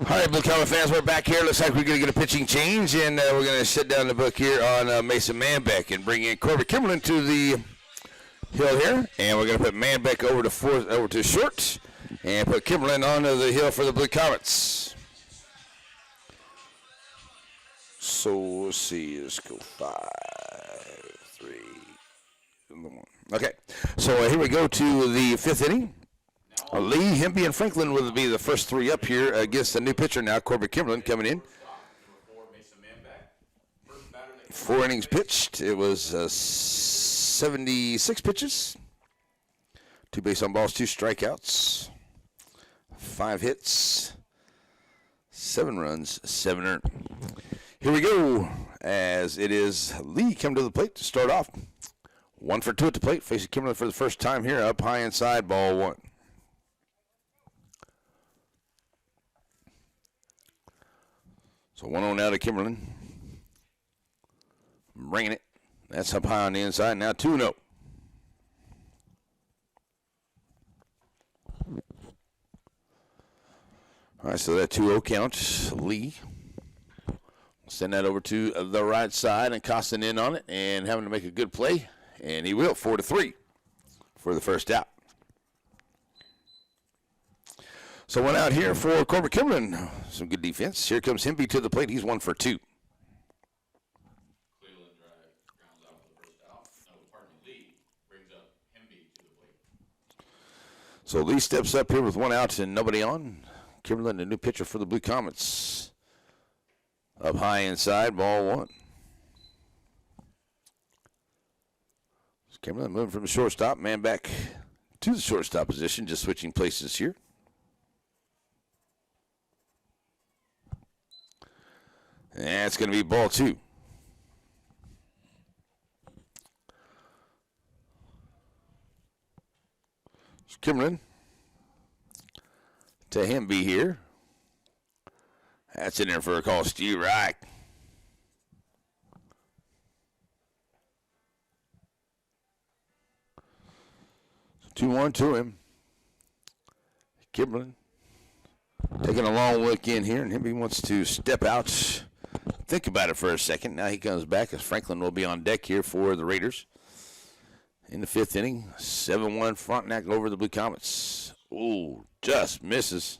All right, Blue Comet fans, we're back here. Looks like we're going to get a pitching change, and we're going to sit down the book here on Mason Manbeck and bring in Corbett Kimberlin to the hill here, and we're going to put Manbeck over to short, and put Kimberlin onto the hill for the Blue Comets. So let's see, let's go 5, 3, and 1. Okay, so here we go to the 5th inning. Lee, Hemby, and Franklin will be the first 3 up here against the new pitcher now, Corbett Kimberlin, coming in. 4 innings pitched. It was 76 pitches. 2 base on balls, 2 strikeouts, 5 hits, 7 runs, 7 earned. Here we go, as it is Lee come to the plate to start off. 1 for 2 at the plate, facing Kimberlin for the first time here, up high inside, ball 1. So 1-0 now to Kimberlin. Bringing it. That's up high on the inside. Now 2-0. All right, so that 2-0 count. Lee will send that over to the right side and Costin in on it and having to make a good play. And he will, 4-3 for the first out. So one out here for Corbett Kimberlin. Some good defense. Here comes Hemby to the plate. He's 1 for 2. Cleveland grounds out for the first out. Lee brings up Hemby to the plate. So Lee steps up here with 1 out and nobody on. Kimberlin, the new pitcher for the Blue Comets. Up high inside, ball 1. Kimberlin moving from the shortstop, man back to the shortstop position, just switching places here. And it's going to be ball 2. So Kimberlin to Hemby here. That's in there for a call, Steve Reich. 2-1 to him. Kimberlin taking a long look in here, and Hemby wants to step out, think about it for a second. Now he comes back as Franklin will be on deck here for the Raiders. In the 5th inning, 7-1 Frontenac over the Blue Comets. Ooh, just misses.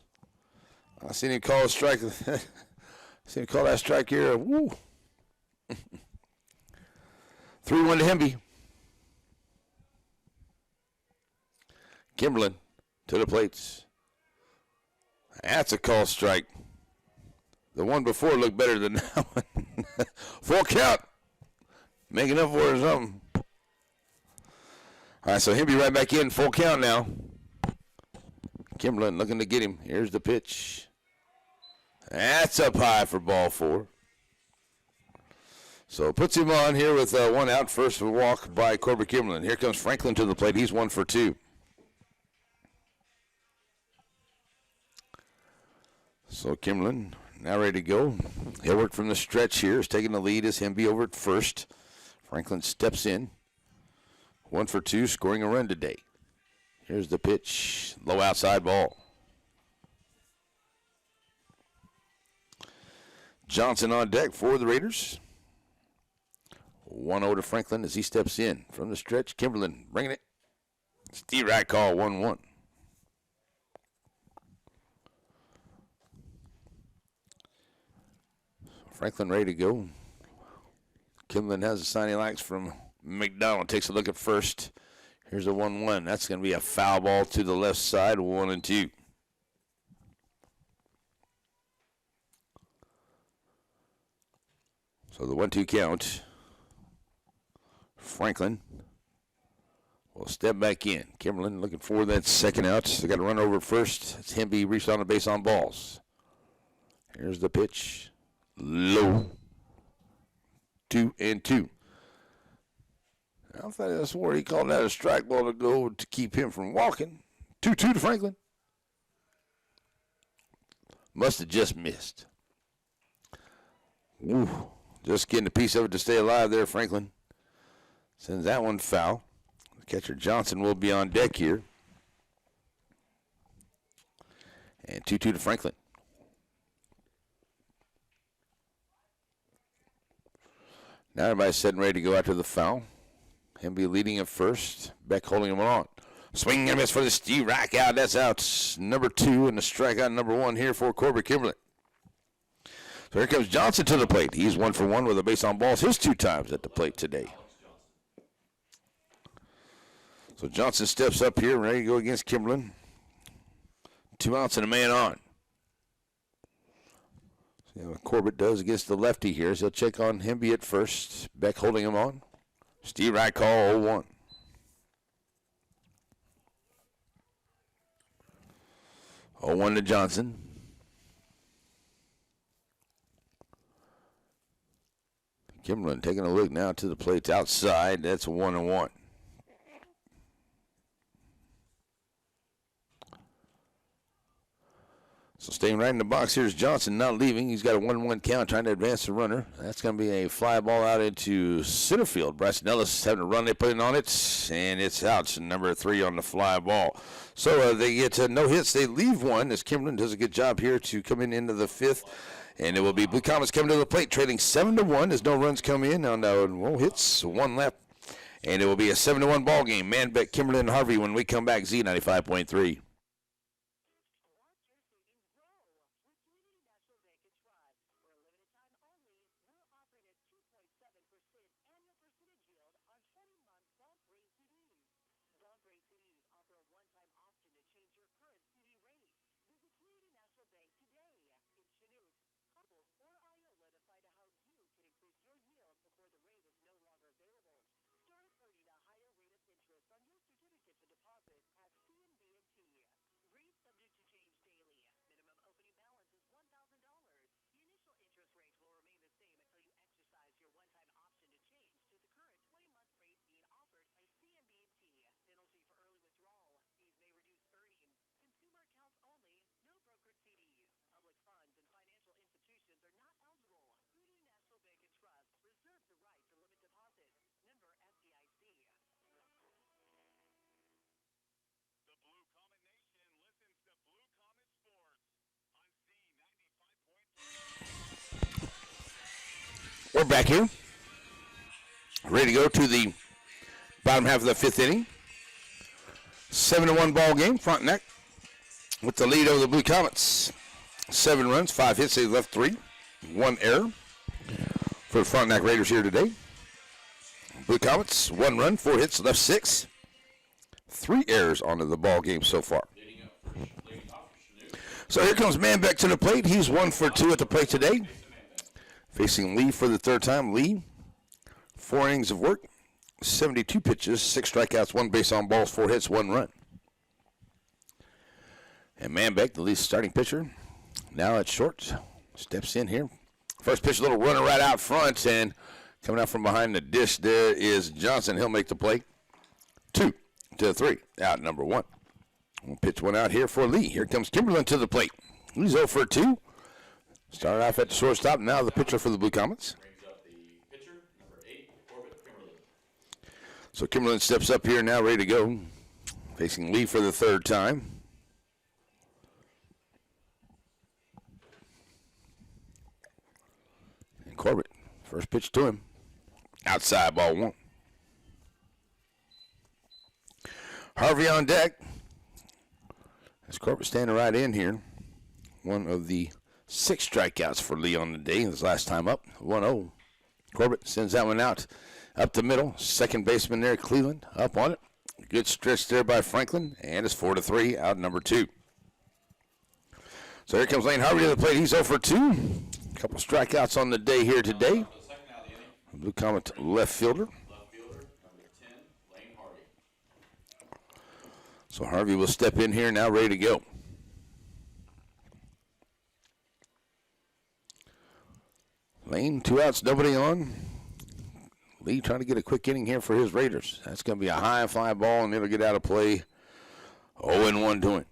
I seen him call a strike. Seen him call that strike here. Woo. 3-1 to Hemby. Kimberlin to the plates. That's a call strike. The one before looked better than that one. Full count. Making up for it or something. All right, so Hemby right back in. Full count now. Kimberlin looking to get him. Here's the pitch. That's up high for ball 4. So puts him on here with 1 out. First walk by Corbett Kimberlin. Here comes Franklin to the plate. He's 1 for 2. So Kimberlin now ready to go. He'll work from the stretch here. Is taking the lead as Hemby over at first. Franklin steps in. 1 for 2, scoring a run today. Here's the pitch. Low outside ball. Johnson on deck for the Raiders. 1-0 to Franklin as he steps in from the stretch. Kimberlin bringing it. Steve Wright call 1-1. Franklin ready to go. Kimberlin has a sign he likes from McDonald. Takes a look at first. Here's a 1-1. That's going to be a foul ball to the left side, 1-2. So the 1-2 count. Franklin will step back in. Kimberlin looking for that second out. They got to run over first. It's Hemby reached on the base on balls. Here's the pitch. Low. 2-2. I thought that's where he called that a strike ball to go to keep him from walking. 2-2 to Franklin. Must have just missed. Ooh, just getting a piece of it to stay alive there, Franklin. Sends that one foul. Catcher Johnson will be on deck here. And 2-2 to Franklin. Now everybody's setting ready to go after the foul. Hemby leading at first. Beck holding him on. Swing and a miss for the Steve Rack out. That's out number 2 and the strikeout number 1 here for Corbett Kimberlin. So here comes Johnson to the plate. He's 1 for 1 with a base on balls his 2 times at the plate today. So Johnson steps up here, ready to go against Kimberlin. 2 outs and a man on. See what Corbett does against the lefty here. So he'll check on Hemby at first. Beck holding him on. Steve Wright call 0-1. Oh, 1 to Johnson. Kimberlin taking a look now to the plate outside. That's a 1-1. So staying right in the box here is Johnson, not leaving. He's got a 1-1 count, trying to advance the runner. That's going to be a fly ball out into center field. Bryson Ellis having a run. They put it on it, and it's out. So number 3 on the fly ball. So they get no hits. They leave one as Kimberlin does a good job here to come in into the 5th. And it will be Blue Comets coming to the plate, trailing 7-1 as no runs come in. Now, no hits, 1 left. And it will be a 7-1 ball game. Manbeck, Kimberlin, and Harvey when we come back. Z95.3. We're back here. Ready to go to the bottom half of the 5th inning. 7-1 ball game. Frontenac with the lead over the Blue Comets. 7 runs, 5 hits. They left 3. 1 error for the Frontenac Raiders here today. Blue Comets, 1 run, 4 hits, left 6. 3 errors onto the ball game so far. So here comes Manbeck to the plate. He's 1 for 2 at the plate today. Facing Lee for the 3rd time. Lee, 4 innings of work, 72 pitches, 6 strikeouts, 1 base on balls, 4 hits, 1 run. And Manbeck, the Lee's starting pitcher, now at short, steps in here. First pitch, a little runner right out front, and coming out from behind the dish there is Johnson. He'll make the play. 2-3, out number 1. We'll pitch one out here for Lee. Here comes Kimberlin to the plate. He's 0 for 2. Started off at the shortstop. Now the pitcher for the Blue Comets. Brings up the pitcher, number 8, Kimberlin. So Kimberlin steps up here now, ready to go. Facing Lee for the 3rd time. And Corbett, first pitch to him. Outside, ball 1. Harvey on deck. As Corbett standing right in here. One of the 6 strikeouts for Lee on the day. His last time up, 1-0. Corbett sends that one out up the middle. Second baseman there, Cleveland, up on it. Good stretch there by Franklin, and it's 4-3, out number 2. So here comes Lane Harvey to the plate. He's 0 for 2. A couple strikeouts on the day here today. Blue Comet left fielder. Left fielder, number 10, Lane Harvey. So Harvey will step in here now, ready to go. Lane, 2 outs, nobody on. Lee trying to get a quick inning here for his Raiders. That's going to be a high fly ball, and it'll get out of play. 0-1 to it.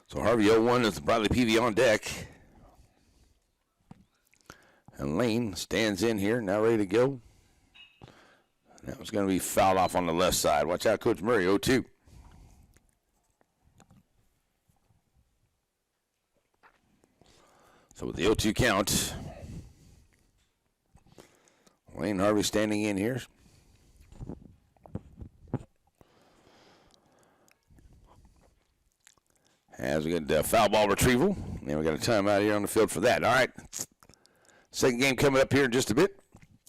So Harvey 0-1 is Bradley Peavy on deck. And Lane stands in here, now ready to go. That was going to be fouled off on the left side. Watch out, Coach Murray, 0-2. So with the 0-2 count, Lane Harvey standing in here. Has a good foul ball retrieval. And we got a timeout here on the field for that. All right. Second game coming up here in just a bit.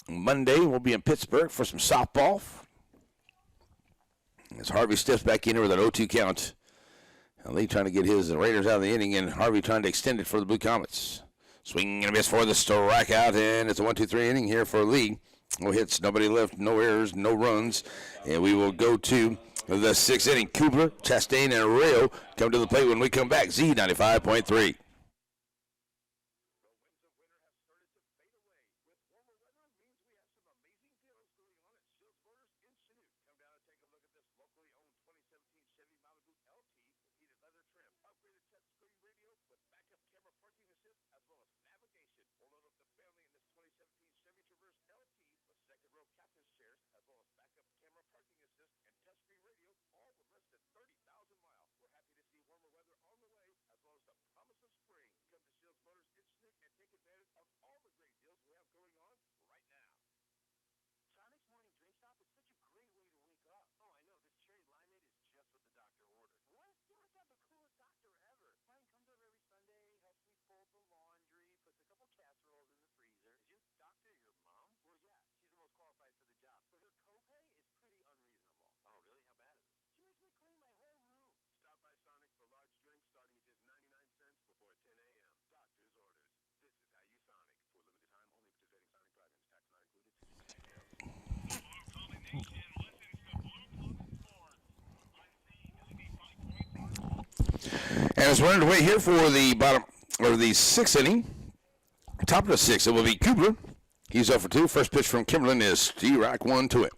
Monday, we'll be in Pittsburgh for some softball. As Harvey steps back in here with an 0-2 count. And Lee trying to get his Raiders out of the inning, and Harvey trying to extend it for the Blue Comets. Swing and a miss for the strikeout, and it's a 1-2-3 inning here for Lee. No hits, nobody left, no errors, no runs. And we will go to the 6th inning. Kubler, Chastain, and Arroyo come to the plate when we come back. Z95.3. And it's running away here for the bottom, or the sixth inning. Top of the sixth, it will be Kubler. He's 0 for 2. First pitch from Kimberlin is Steve-Rack 1-2 it.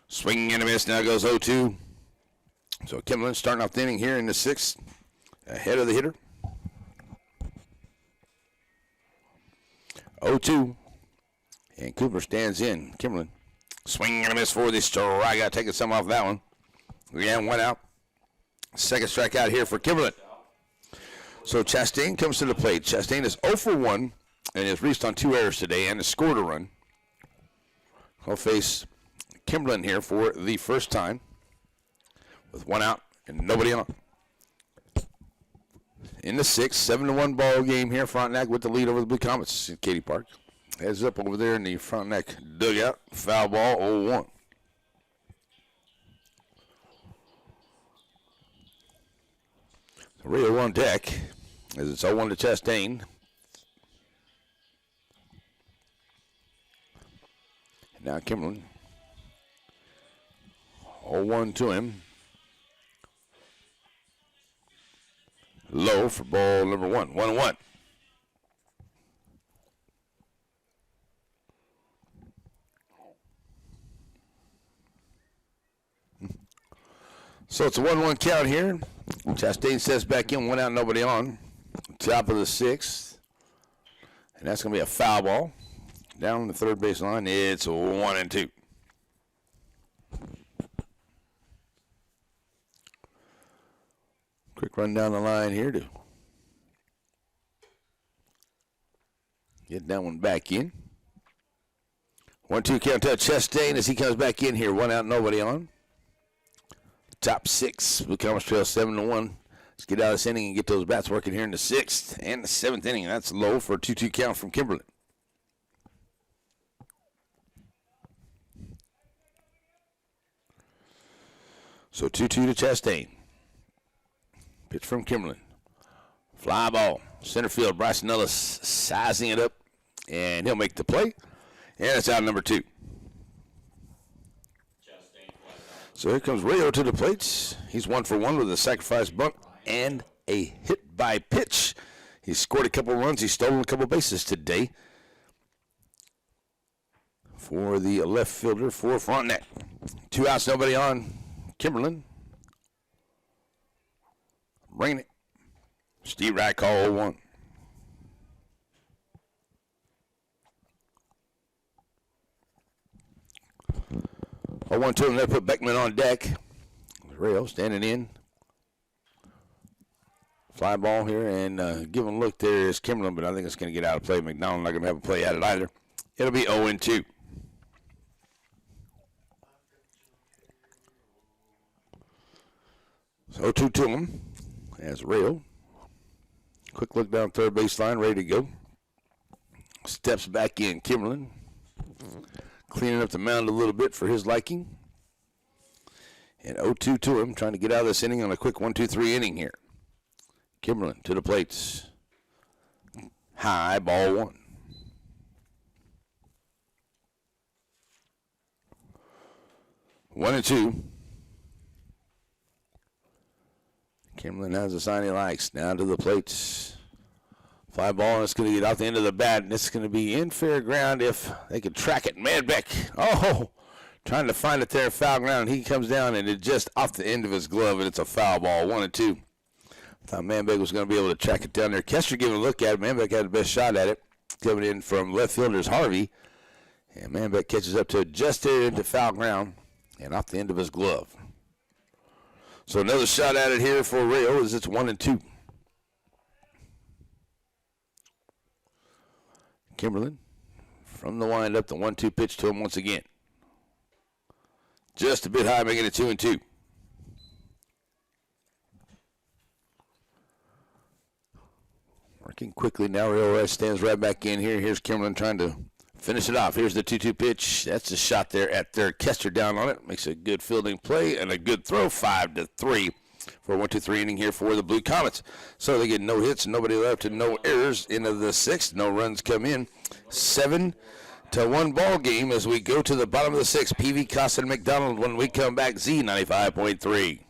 Swinging and a miss, now goes 0-2. So Kimberlin starting off the inning here in the sixth, ahead of the hitter. 0-2. And Cooper stands in. Kimberlin swinging and a miss for the strikeout, taking some off that one. Again, 1 out. Second strikeout here for Kimberlin. So Chastain comes to the plate. Chastain is 0 for 1 and has reached on 2 errors today and has scored a run. He'll face Kimberlin here for the first time with 1 out and nobody on. In the sixth, 7-1 ball game here. Frontenac with the lead over the Blue Comets in Katy Park. Heads up over there in the Frontenac dugout. Foul ball, 0-1. Rio on deck as it's 0-1 to Chastain. And now Kimberlin. 0-1 to him. Low for ball number 1. 1-1. So it's a 1-1 count here. Chastain sets back in, 1 out, nobody on. Top of the sixth. And that's going to be a foul ball. Down the third base line, it's 1-2. Quick run down the line here to get that one back in. 1-2 count to Chastain as he comes back in here. 1 out, nobody on. Top six, Blue Comets trail 7-1. Let's get out of this inning and get those bats working here in the sixth and the seventh inning. That's low for a 2-2 count from Kimberlin. So 2-2 to Chastain. Pitch from Kimberlin. Fly ball. Center field, Bryson Ellis sizing it up, and he'll make the play. And it's out number 2. So here comes Rayo to the plate. He's 1 for 1 with a sacrifice bunt and a hit by pitch. He's scored a couple runs. He's stolen a couple bases today for the left fielder for Frontenac. 2 outs, nobody on. Kimberlin. Bringing it. Steve Wright call 0-1. I want to they put Beckman on deck. Rayo standing in. Fly ball here, and give him a look there is Kimberlin, but I think it's going to get out of play. McDonald not going to have a play at it either. It'll be 0-2. So 0-2 to him as Rayo. Quick look down third baseline, ready to go. Steps back in Kimberlin. Cleaning up the mound a little bit for his liking. And 0-2 to him, trying to get out of this inning on a quick 1-2-3 inning here. Kimberlin to the plates. High, ball 1. One and 2. Kimberlin has a sign he likes. Down to the plates. Fly ball, and it's going to get out the end of the bat, and it's going to be in fair ground if they can track it. Manbeck, trying to find it there in foul ground. He comes down, and it's just off the end of his glove, and it's a foul ball, 1-2. Thought Manbeck was going to be able to track it down there. Kester giving a look at it. Manbeck had the best shot at it. Coming in from left fielder's Harvey. And Manbeck catches up to it just there into foul ground and off the end of his glove. So another shot at it here for Rayo as it's 1-2. Kimberlin from the windup, the 1-2 pitch to him once again. Just a bit high, making it 2-2. Working quickly now, Rayo stands right back in here. Here's Kimberlin trying to finish it off. Here's the 2-2 pitch. That's a shot there at third. Kester down on it. Makes a good fielding play and a good throw, 5-3. For a 1-2-3 inning here for the Blue Comets. So they get no hits, nobody left, and no errors into the sixth. No runs come in. 7-1 ball game as we go to the bottom of the sixth. PV, Costa, and McDonald when we come back. Z95.3.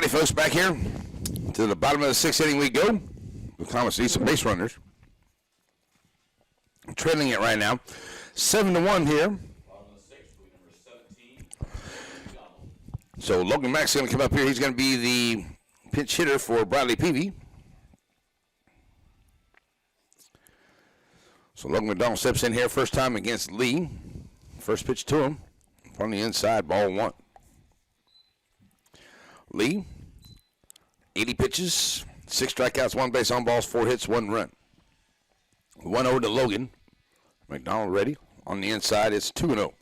Alrighty, folks, back here to the bottom of the sixth inning we go. The Comets need some base runners. Trailing it right now, 7-1 here. Bottom of the sixth, lead number 17, McDonald. So Logan Mack's going to come up here. He's going to be the pinch hitter for Bradley Peavy. So Logan McDonald steps in here first time against Lee. First pitch to him from the inside, ball 1. Lee, 80 pitches, 6 strikeouts, 1 base on balls, 4 hits, 1 run. 1-0 to Logan. McDonald ready. On the inside, it's 2-0.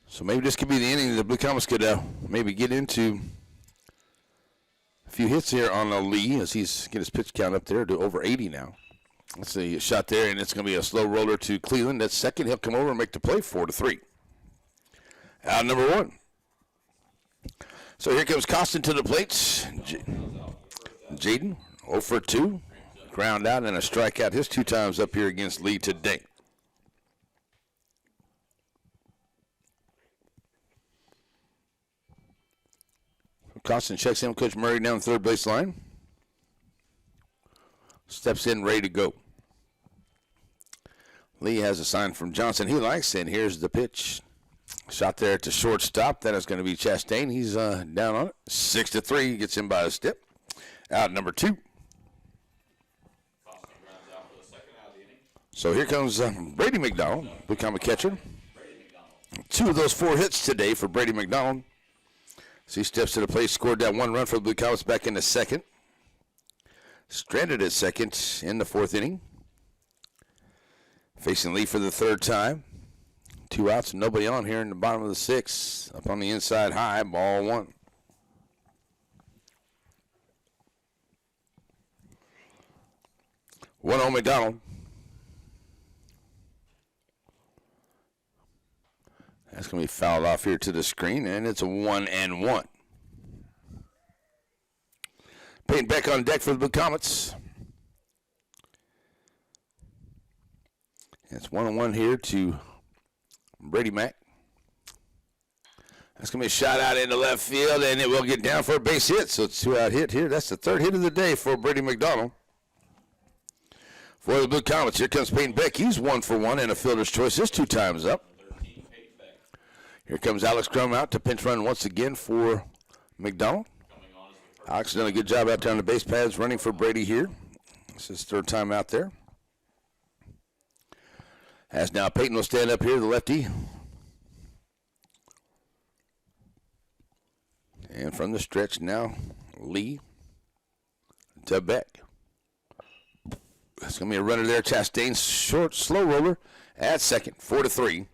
So maybe this could be the inning that the Blue Comets could maybe get into a few hits here on Lee as he's get his pitch count up there to over 80 now. That's a shot there, and it's going to be a slow roller to Cleveland. That's second. He'll come over and make the play 4-3. Out number 1. So here comes Costin to the plate. Jaden, 0 for 2. Ground out and a strikeout. His 2 times up here against Lee today. Costin checks in. Coach Murray down the third base line. Steps in, ready to go. Lee has a sign from Johnson he likes, and here's the pitch. Shot there to shortstop. That is going to be Chastain. He's down on it. 6-3. Gets in by a step. Out number 2. So here comes Brady McDonald, become a catcher. 2 of those 4 hits today for Brady McDonald. So he steps to the plate, scored that 1 run for the Blue Comets back in the second. Stranded at second in the 4th inning. Facing Lee for the 3rd time. 2 outs, nobody on here in the bottom of the 6th. Up on the inside high, ball 1. One on McDonald. That's going to be fouled off here to the screen, and it's a 1-1. Peyton Beck on deck for the Blue Comets. It's 1-1 here to Brady Mack. That's going to be a shot out into left field, and it will get down for a base hit. So it's 2-out hit here. That's the 3rd hit of the day for Brady McDonald. For the Blue Comets, here comes Peyton Beck. He's 1 for 1 and a fielder's choice. His 2 times up. Here comes Alex Crum out to pinch run once again for McDonald. Alex has done a good job out there on the base paths running for Brady here. This is his 3rd time out there. As now Peyton will stand up here, the lefty. And from the stretch now, Lee to Beck. It's going to be a runner there. Chastain, short, slow roller at second, 4-3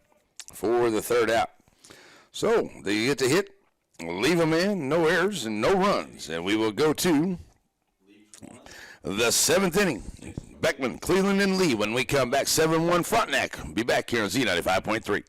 for the 3rd out. So they get the hit, leave them in, no errors and no runs. And we will go to the 7th inning. Beckman, Cleveland, and Lee when we come back. 7-1 Frontenac. Be back here on Z95.3.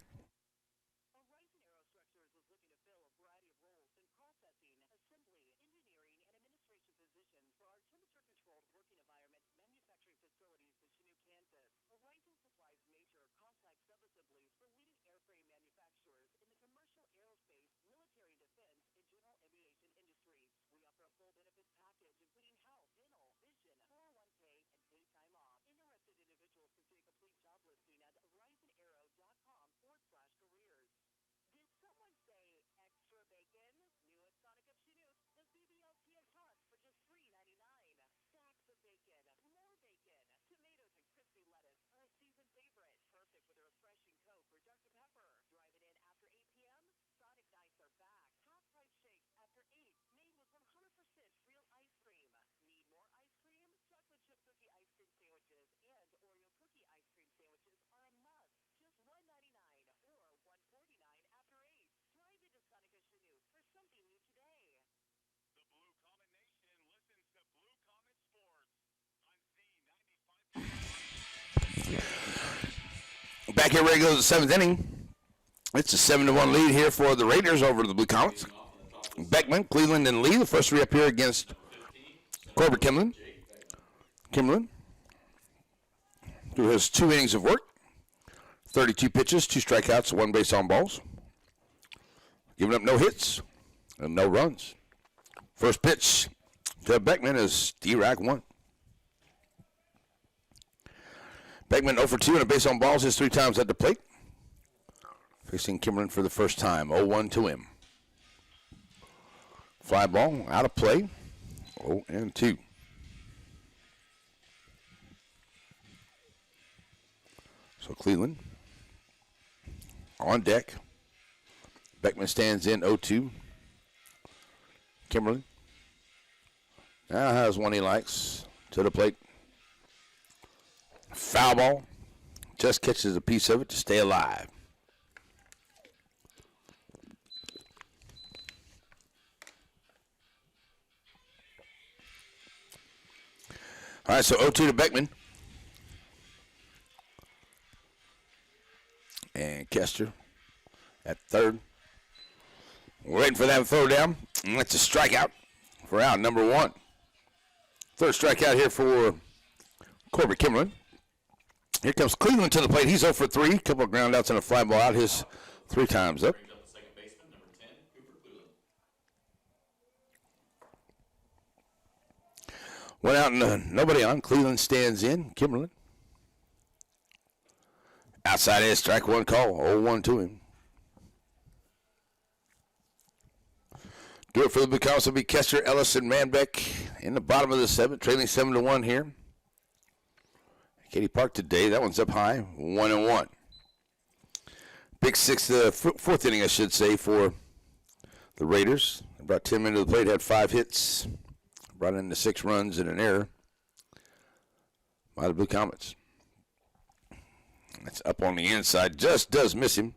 Back here, ready to go to the 7th inning. It's a 7-1 lead here for the Raiders over the Blue Comets. Beckman, Cleveland, and Lee. The first 3 up here against Corbett Kimlin. Kimlin, who has 2 innings of work, 32 pitches, 2 strikeouts, 1 base on balls. giving up no hits and no runs. First pitch to Beckman is D-Rack 1. Beckman 0 for 2 and a base on balls is 3 times at the plate. Facing Kimberlin for the first time. 0-1 to him. Fly ball out of play. 0-2. So Cleveland on deck. Beckman stands in 0-2. Kimberlin now has one he likes to the plate. Foul ball. Just catches a piece of it to stay alive. All right, so 0-2 to Beckman. And Kester at third. We're waiting for that throw down. And that's a strikeout for out number 1. Third strikeout here for Corbett Kimberlin. Here comes Cleveland to the plate. He's 0 for 3. Couple of ground outs and a fly ball out. His 3 times up. Brings up the second baseman, number 10, Cooper Cleveland. One out and nobody on. Cleveland stands in. Kimberlin. Outside is strike 1 call. 0-1 to him. Do it for the Blue Cows will be Kester, Ellis, and Manbeck in the bottom of the 7th, trailing 7-1 here. Katy Park today. That one's up high. 1-1. Big 4th inning, I should say, for the Raiders. They brought Tim into the plate, had 5 hits. Brought in the 6 runs and an error by the Blue Comets. That's up on the inside. Just does miss him.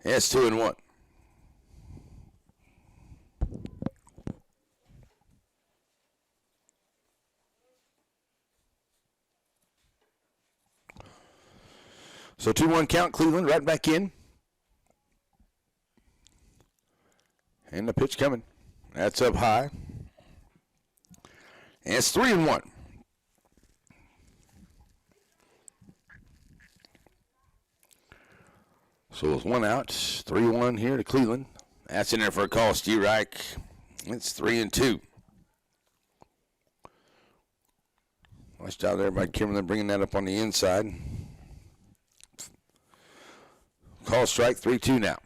And it's 2-1. So 2-1 count. Cleveland right back in. And the pitch coming. That's up high. And it's 3-1. So it's 1 out. 3-1 here to Cleveland. That's in there for a call. Steve Reich. It's 3-2. Nice job there by Kimberlin bringing that up on the inside. Call strike, 3-2 now.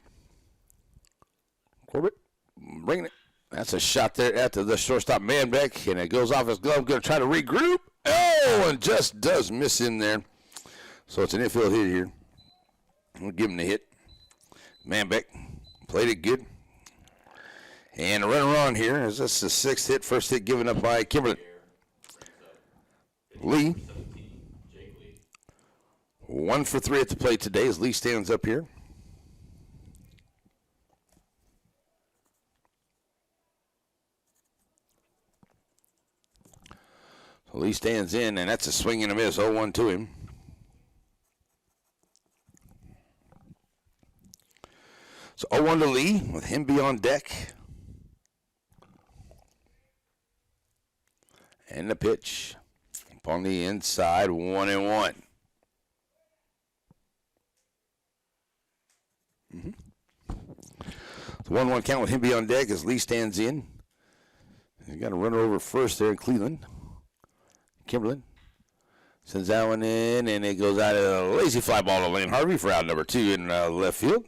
Corbett bringing it. That's a shot there at the shortstop Manbeck, and it goes off his glove. Going to try to regroup. Oh, and just does miss in there. So it's an infield hit here. We'll give him the hit. Manbeck played it good. And a runner on here. Is this the 6th hit? First hit given up by Kimberlin. Lee. 1 for 3 at the plate today as Lee stands up here. So Lee stands in, and that's a swing and a miss. 0-1 to him. So 0-1 to Lee with him be on deck. And the pitch up on the inside, 1-1. The 1-1 count with him be on deck as Lee stands in. He's got a runner over first there in Cleveland. Kimberlin sends that one in, and it goes out of a lazy fly ball to Lane Harvey for out number 2 in left field.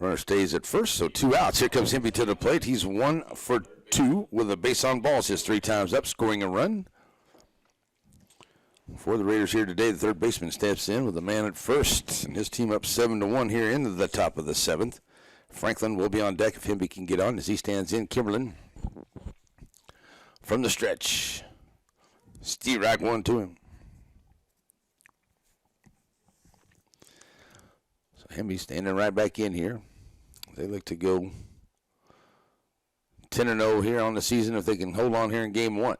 Runner stays at first, so 2 outs. Here comes Hempy to the plate. He's 1 for 2 with a base on balls. His 3 times up, scoring a run. For the Raiders here today, the third baseman steps in with a man at first, and his team up 7-1 here into the top of the 7th. Franklin will be on deck if Hempy can get on as he stands in. Kimberlin from the stretch. Steve Rack 1 to him. So Hempy standing right back in here. They look to go 10-0 here on the season if they can hold on here in game 1.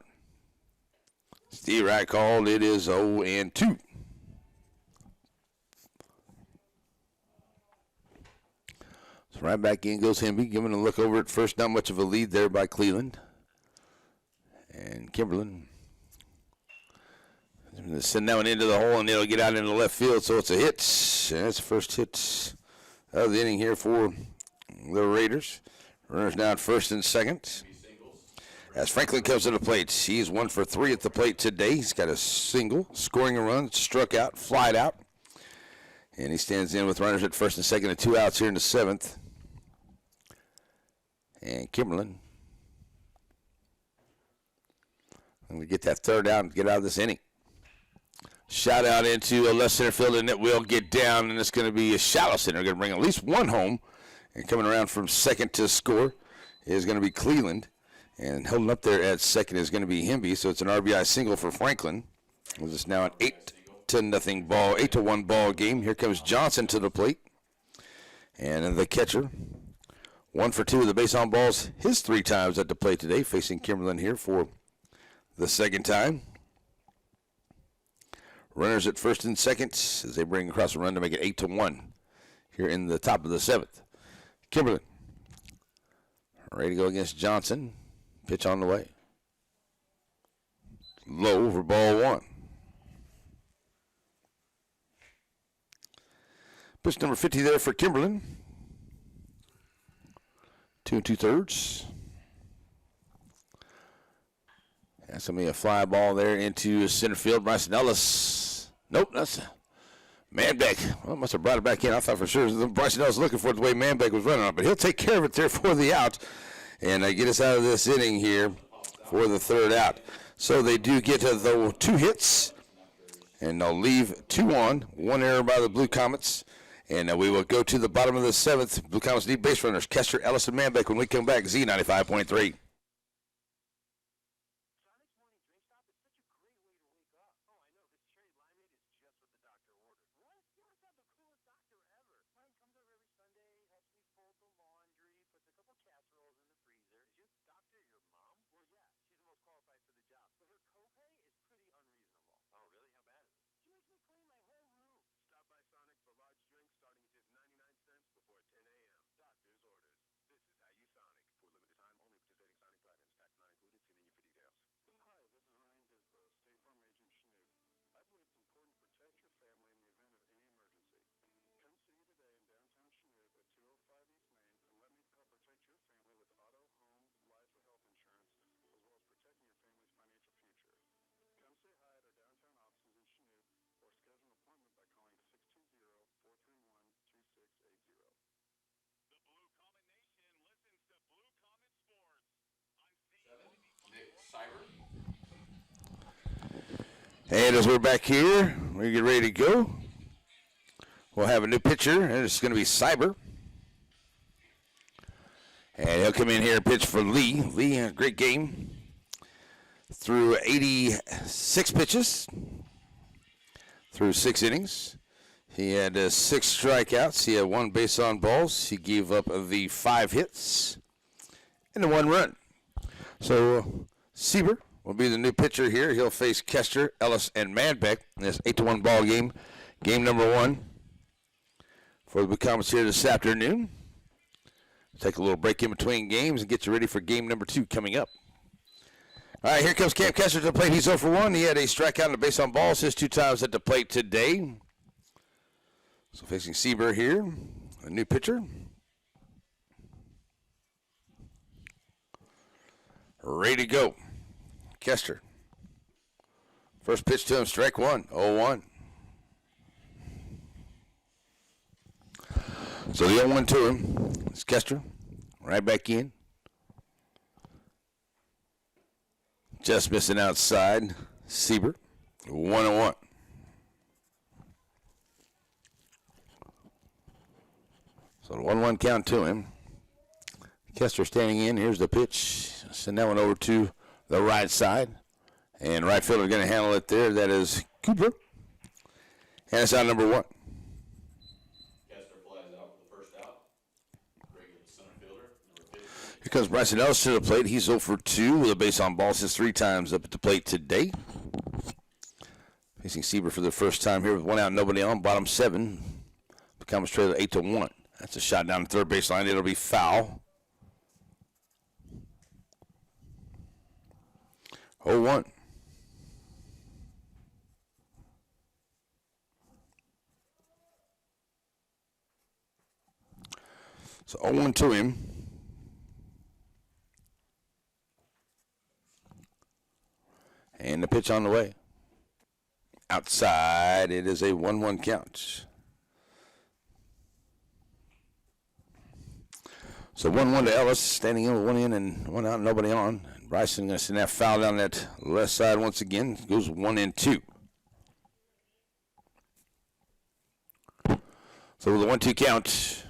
Steve Wright called. It is 0-2. So right back in goes Hempy, giving a look over at first. Not much of a lead there by Cleveland. And Kimberlin send that one into the hole, and it'll get out into left field, so it's a hit. And that's the first hit of the inning here for the Raiders. Runners now at first and second. As Franklin comes to the plate, he's 1 for 3 at the plate today. He's got a single, scoring a run, struck out, flied out. And he stands in with runners at first and second and 2 outs here in the 7th. And Kimberlin, I'm going to get that third out and get out of this inning. Shot out into a left center field, and it will get down, and it's going to be a shallow center. Going to bring at least one home. And coming around from second to score is going to be Cleveland. And holding up there at second is going to be Hemby, so it's an RBI single for Franklin. It's now an 8-1 ball game. Here comes Johnson to the plate. And the catcher, 1 for 2 of the base on balls, his 3 times at the plate today, facing Kimberlin here for the second time. Runners at first and second as they bring across a run to make it 8-1 here in the top of the 7th. Kimberlin ready to go against Johnson. Pitch on the way. Low for ball 1. Pitch number 50 there for Kimberlin. 2 2/3. That's going to be a fly ball there into center field. Bryson Ellis. Nope, that's Manbeck. Well, must have brought it back in. I thought for sure Bryson Ellis looking for it the way Manbeck was running on it, but he'll take care of it there for the out and get us out of this inning here for the third out. So they do get the 2 hits, and they'll leave 2 on, 1 error by the Blue Comets. And we will go to the bottom of the 7th. Blue Comets need base runners, Kester, Ellis, and Manbeck when we come back. Z95.3. And as we're back here, we get ready to go. We'll have a new pitcher, and it's going to be Cyber. And he'll come in here and pitch for Lee. Lee had a great game. Through 86 pitches, through 6 innings. He had 6 strikeouts. He had 1 base on balls. He gave up the 5 hits and the 1 run. So Sieber will be the new pitcher here. He'll face Kester, Ellis, and Manbeck in this 8-1 ball game. Game number 1 for the Blue Comets here this afternoon. Take a little break in between games and get you ready for game number 2 coming up. All right, here comes Cam Kester to the plate. He's 0 for 1. He had a strikeout and a base on balls his 2 times at the plate today. So facing Sieber here, a new pitcher. Ready to go. Kester. First pitch to him, strike 1, 0-1. So the 0-1 to him is Kester. Right back in. Just missing outside. Sieber. 1-1. So the 1-1 count to him. Kester standing in. Here's the pitch. Send that one over to the right side. And right fielder going to handle it there. That is Cooper. And it's out number 1. Kester flies out for the first out. Bring it to center fielder. Number 50. Here comes Bryson Ellis to the plate. He's 0 for 2 with a base on balls his 3 times up at the plate today. Facing Sieber for the first time here with 1 out, nobody on. Bottom 7. Becomes trailer 8-1. That's a shot down the third baseline. It'll be foul. 0-1. So 0-1 to him. And the pitch on the way. Outside, it is a 1-1 count. So 1-1 to Ellis, standing in with one in and one out, nobody on. Bryson going to send that foul down that left side once again. Goes 1-2. So with a 1-2 count,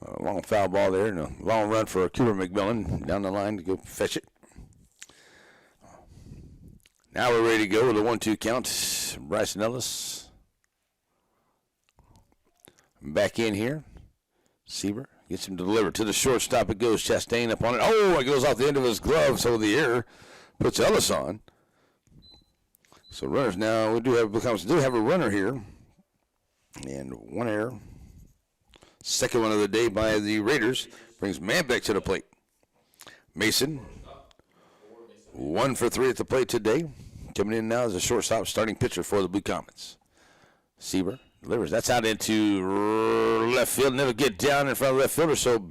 a long foul ball there and a long run for Cooper McMillan down the line to go fetch it. Now we're ready to go with a 1-2 count. Bryson Ellis back in here. Sieber gets him delivered to the shortstop. It goes. Chastain up on it. Oh, it goes off the end of his glove, so the error puts Ellis on. So runners now, we do have a runner here. And one error. Second one of the day by the Raiders. Brings Manbeck to the plate. Mason, 1 for 3 at the plate today. Coming in now as a shortstop, starting pitcher for the Blue Comets. Sieber delivers. That's out into left field. Never get down in front of left fielder, so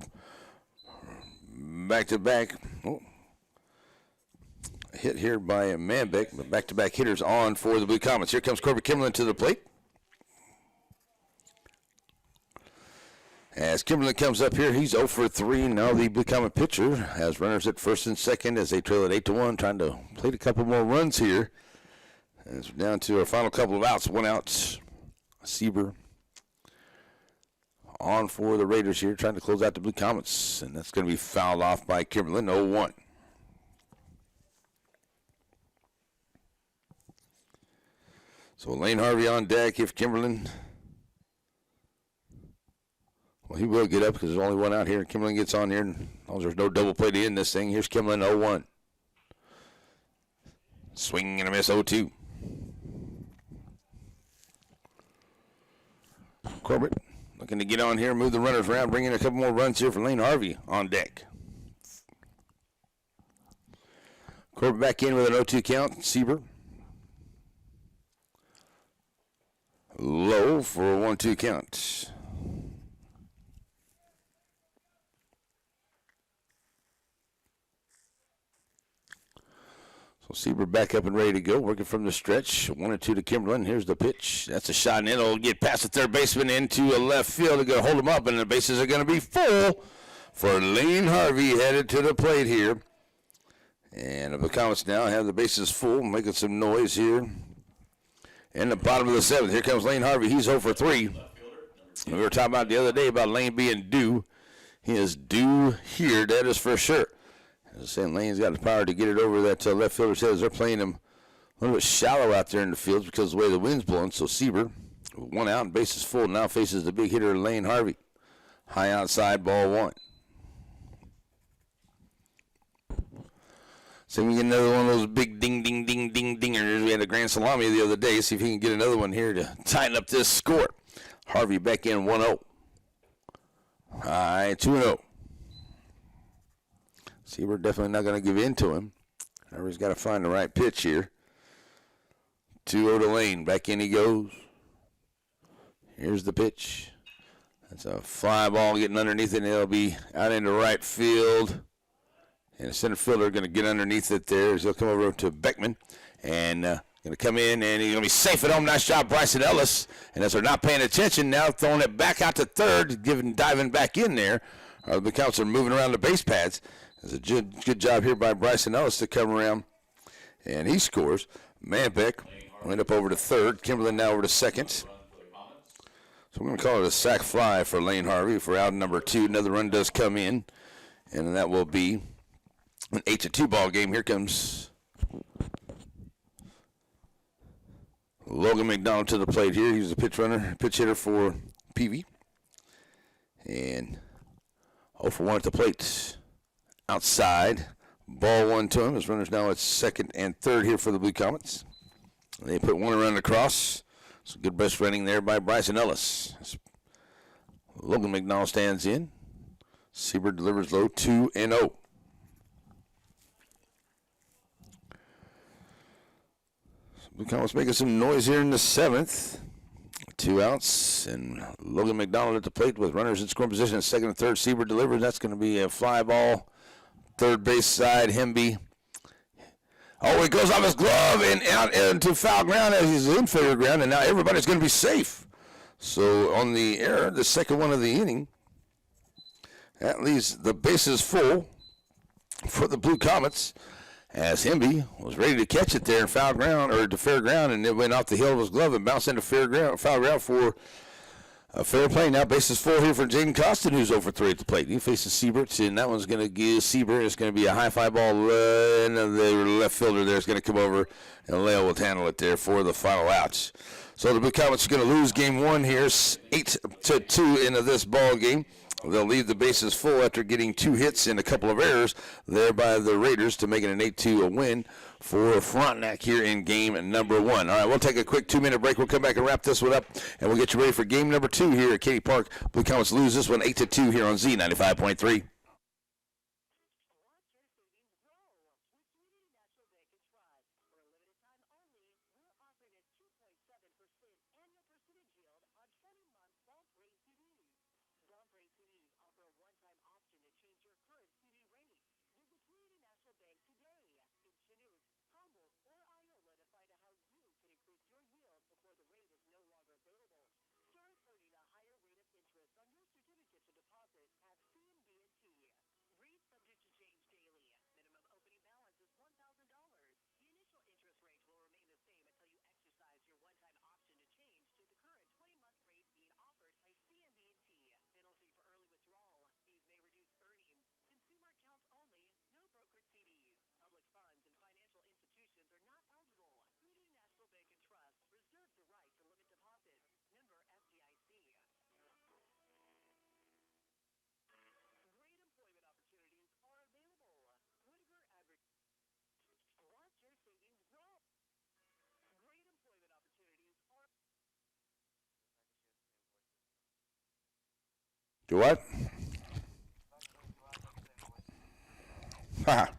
back-to-back. Oh. Hit here by Manbeck, but back-to-back hitters on for the Blue Comets. Here comes Corbett Kimberlin to the plate. As Kimberlin comes up here, he's 0 for 3. Now the Blue Comet pitcher has runners at first and second as they trail at 8-1, trying to plate a couple more runs here. As we're down to our final couple of outs. 1 out. Sieber on for the Raiders here, trying to close out the Blue Comets. And that's going to be fouled off by Kimberlin, 0-1. So Lane Harvey on deck if Kimberlin. Well, he will get up because there's only one out here. Kimberlin gets on here. And there's no double play to end this thing. Here's Kimberlin, 0-1. Swing and a miss, 0-2. Corbett looking to get on here, move the runners around, bring in a couple more runs here for Lane Harvey on deck. Corbett back in with an 0-2 count. Sieber low for a 1-2 count. So Sieber back up and ready to go, working from the stretch. 1-2 to Kimberlin. Here's the pitch. That's a shot, and it'll get past the third baseman into a left field. They're going to hold him up, and the bases are going to be full for Lane Harvey headed to the plate here. And the Comets now have the bases full, making some noise here. In the bottom of the seventh, here comes Lane Harvey. He's 0 for 3. We were talking about the other day about Lane being due. He is due here, that is for sure. As I said, Lane's got the power to get it over that left fielder's head as they're playing him a little bit shallow out there in the field because of the way the wind's blowing. So Sieber, 1 out and bases full, now faces the big hitter Lane Harvey. High outside, ball 1. So we get another one of those big dingers. We had a grand salami the other day. See if he can get another one here to tighten up this score. Harvey back in 1-0. High 2-0. Sieber definitely not going to give in to him. Harvey's got to find the right pitch here. 2-0 to Lane. Back in he goes. Here's the pitch. That's a fly ball getting underneath it, and it'll be out into right field. And the center fielder going to get underneath it there as he'll come over to Beckman. And going to come in, and he's going to be safe at home. Nice job, Bryson Ellis. And as they're not paying attention, now throwing it back out to third, diving back in there. The Comets are moving around the base pads. It's a good job here by Bryson Ellis to come around, and he scores. Manbeck went up over to third. Kimberlin now over to second. So we're going to call it a sac fly for Lane Harvey for out number 2. Another run does come in, and that will be an 8-2 ball game. Here comes Logan McDonald to the plate here. He's a pitch hitter for Peavy. And 0 for 1 at the plate. Outside, ball 1 to him. His runners now at second and third here for the Blue Comets. They put one around across. So good best running there by Bryson Ellis. Logan McDonald stands in. Sieber delivers low 2-0. Blue Comets making some noise here in the seventh. 2 outs, and Logan McDonald at the plate with runners in scoring position. Second and third, Siebert delivers. That's going to be a fly ball. Third base side, Hemby. Oh, it goes off his glove and out into foul ground as he's in fair ground, and now everybody's going to be safe. So on the error, the second one of the inning, that leaves the bases full for the Blue Comets, as Hemby was ready to catch it there in foul ground, or to fair ground, and it went off the heel of his glove and bounced into foul ground for a fair play. Now bases full here for Jaden Costin, who's over 3 at the plate. He faces Siebert, and that one's going to give Siebert. It's going to be a high fly ball, and the left fielder there is going to come over, and Leo will handle it there for the final outs. So the Blue Comets are going to lose game 1 here, 8-2 into this ball game. They'll leave the bases full after getting 2 hits and a couple of errors there by the Raiders to make it an 8-2 win for Frontenac here in game number 1. All right, we'll take a quick 2-minute break. We'll come back and wrap this one up, and we'll get you ready for game number 2 here at Katy Park. Blue Comets lose this one 8-2 here on Z95.3. Do what? Ha.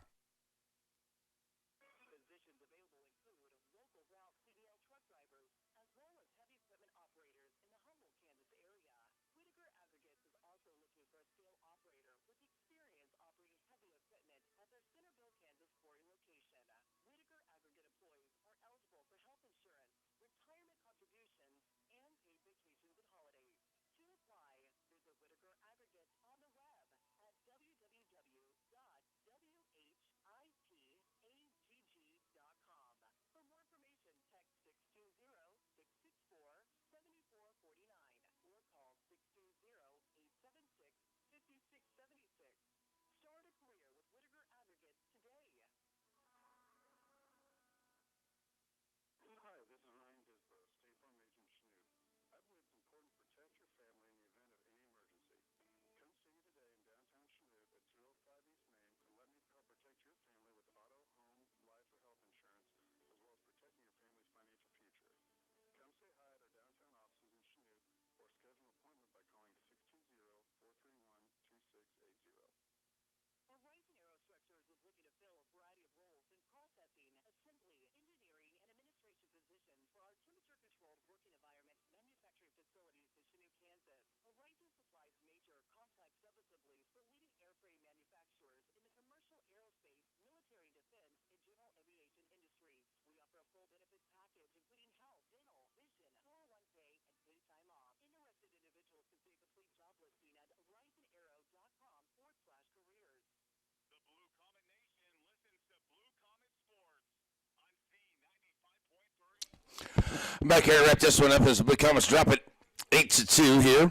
Back here to wrap this one up as the Blue Comets drop it 8-2 here.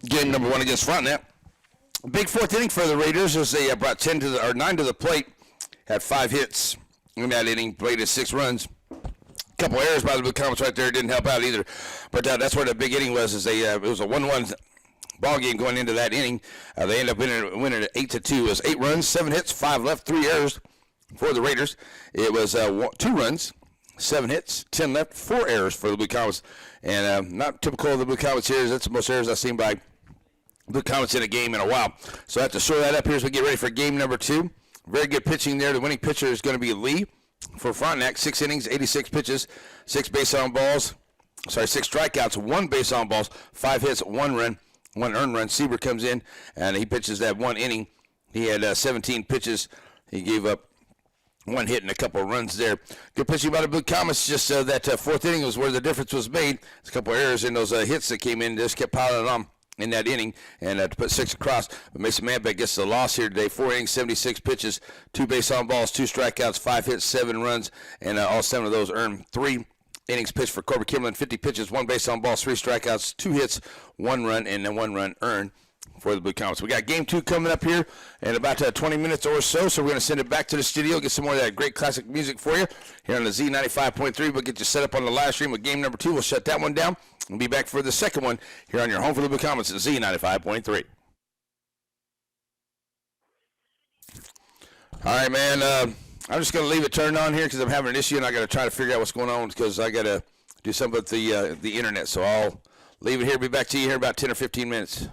Game number 1 against Frontenac. Big 4th inning for the Raiders as they brought 9 to the plate, had 5 hits in that inning, played 6 runs. Couple errors by the Blue Comets right there didn't help out either. But that's where the big inning was. It was a 1-1 ball game going into that inning. They ended up winning it 8-2. It was 8 runs, 7 hits, 5 left, 3 errors for the Raiders. It was 2 runs, 7 hits, 10 left, 4 errors for the Blue Comets. And not typical of the Blue Comets here. That's the most errors I've seen by Blue Comets in a game in a while. So I have to shore that up here as we get ready for game number 2. Very good pitching there. The winning pitcher is going to be Lee for Frontenac. 6 innings, 86 pitches, 6 base on balls, six strikeouts, 1 base on balls, 5 hits, 1 run, 1 earned run. Seaver comes in, and he pitches that 1 inning. He had 17 pitches. He gave up 1 hit and a couple of runs there. Good pitching by the Blue Comets. Just that 4th inning was where the difference was made. There's a couple of errors in those hits that came in. Just kept piling on in that inning, and to put 6 across. But Mason Manbeck gets the loss here today. 4 innings, 76 pitches, 2 base on balls, 2 strikeouts, 5 hits, 7 runs, and all 7 of those earned. 3 innings pitched for Corbett Kimberlin, 50 pitches, 1 base on balls, 3 strikeouts, 2 hits, 1 run, and then 1 run earned for the Blue Comets. We got game 2 coming up here in about 20 minutes or so, so we're going to send it back to the studio, get some more of that great classic music for you here on the Z95.3. We'll get you set up on the live stream with game number 2. We'll shut that one down. We'll be back for the second one here on your home for the Blue Comets at Z95.3. All right, man. I'm just going to leave it turned on here because I'm having an issue, and I got to try to figure out what's going on because I got to do something with the internet. So I'll leave it here. Be back to you here in about 10 or 15 minutes.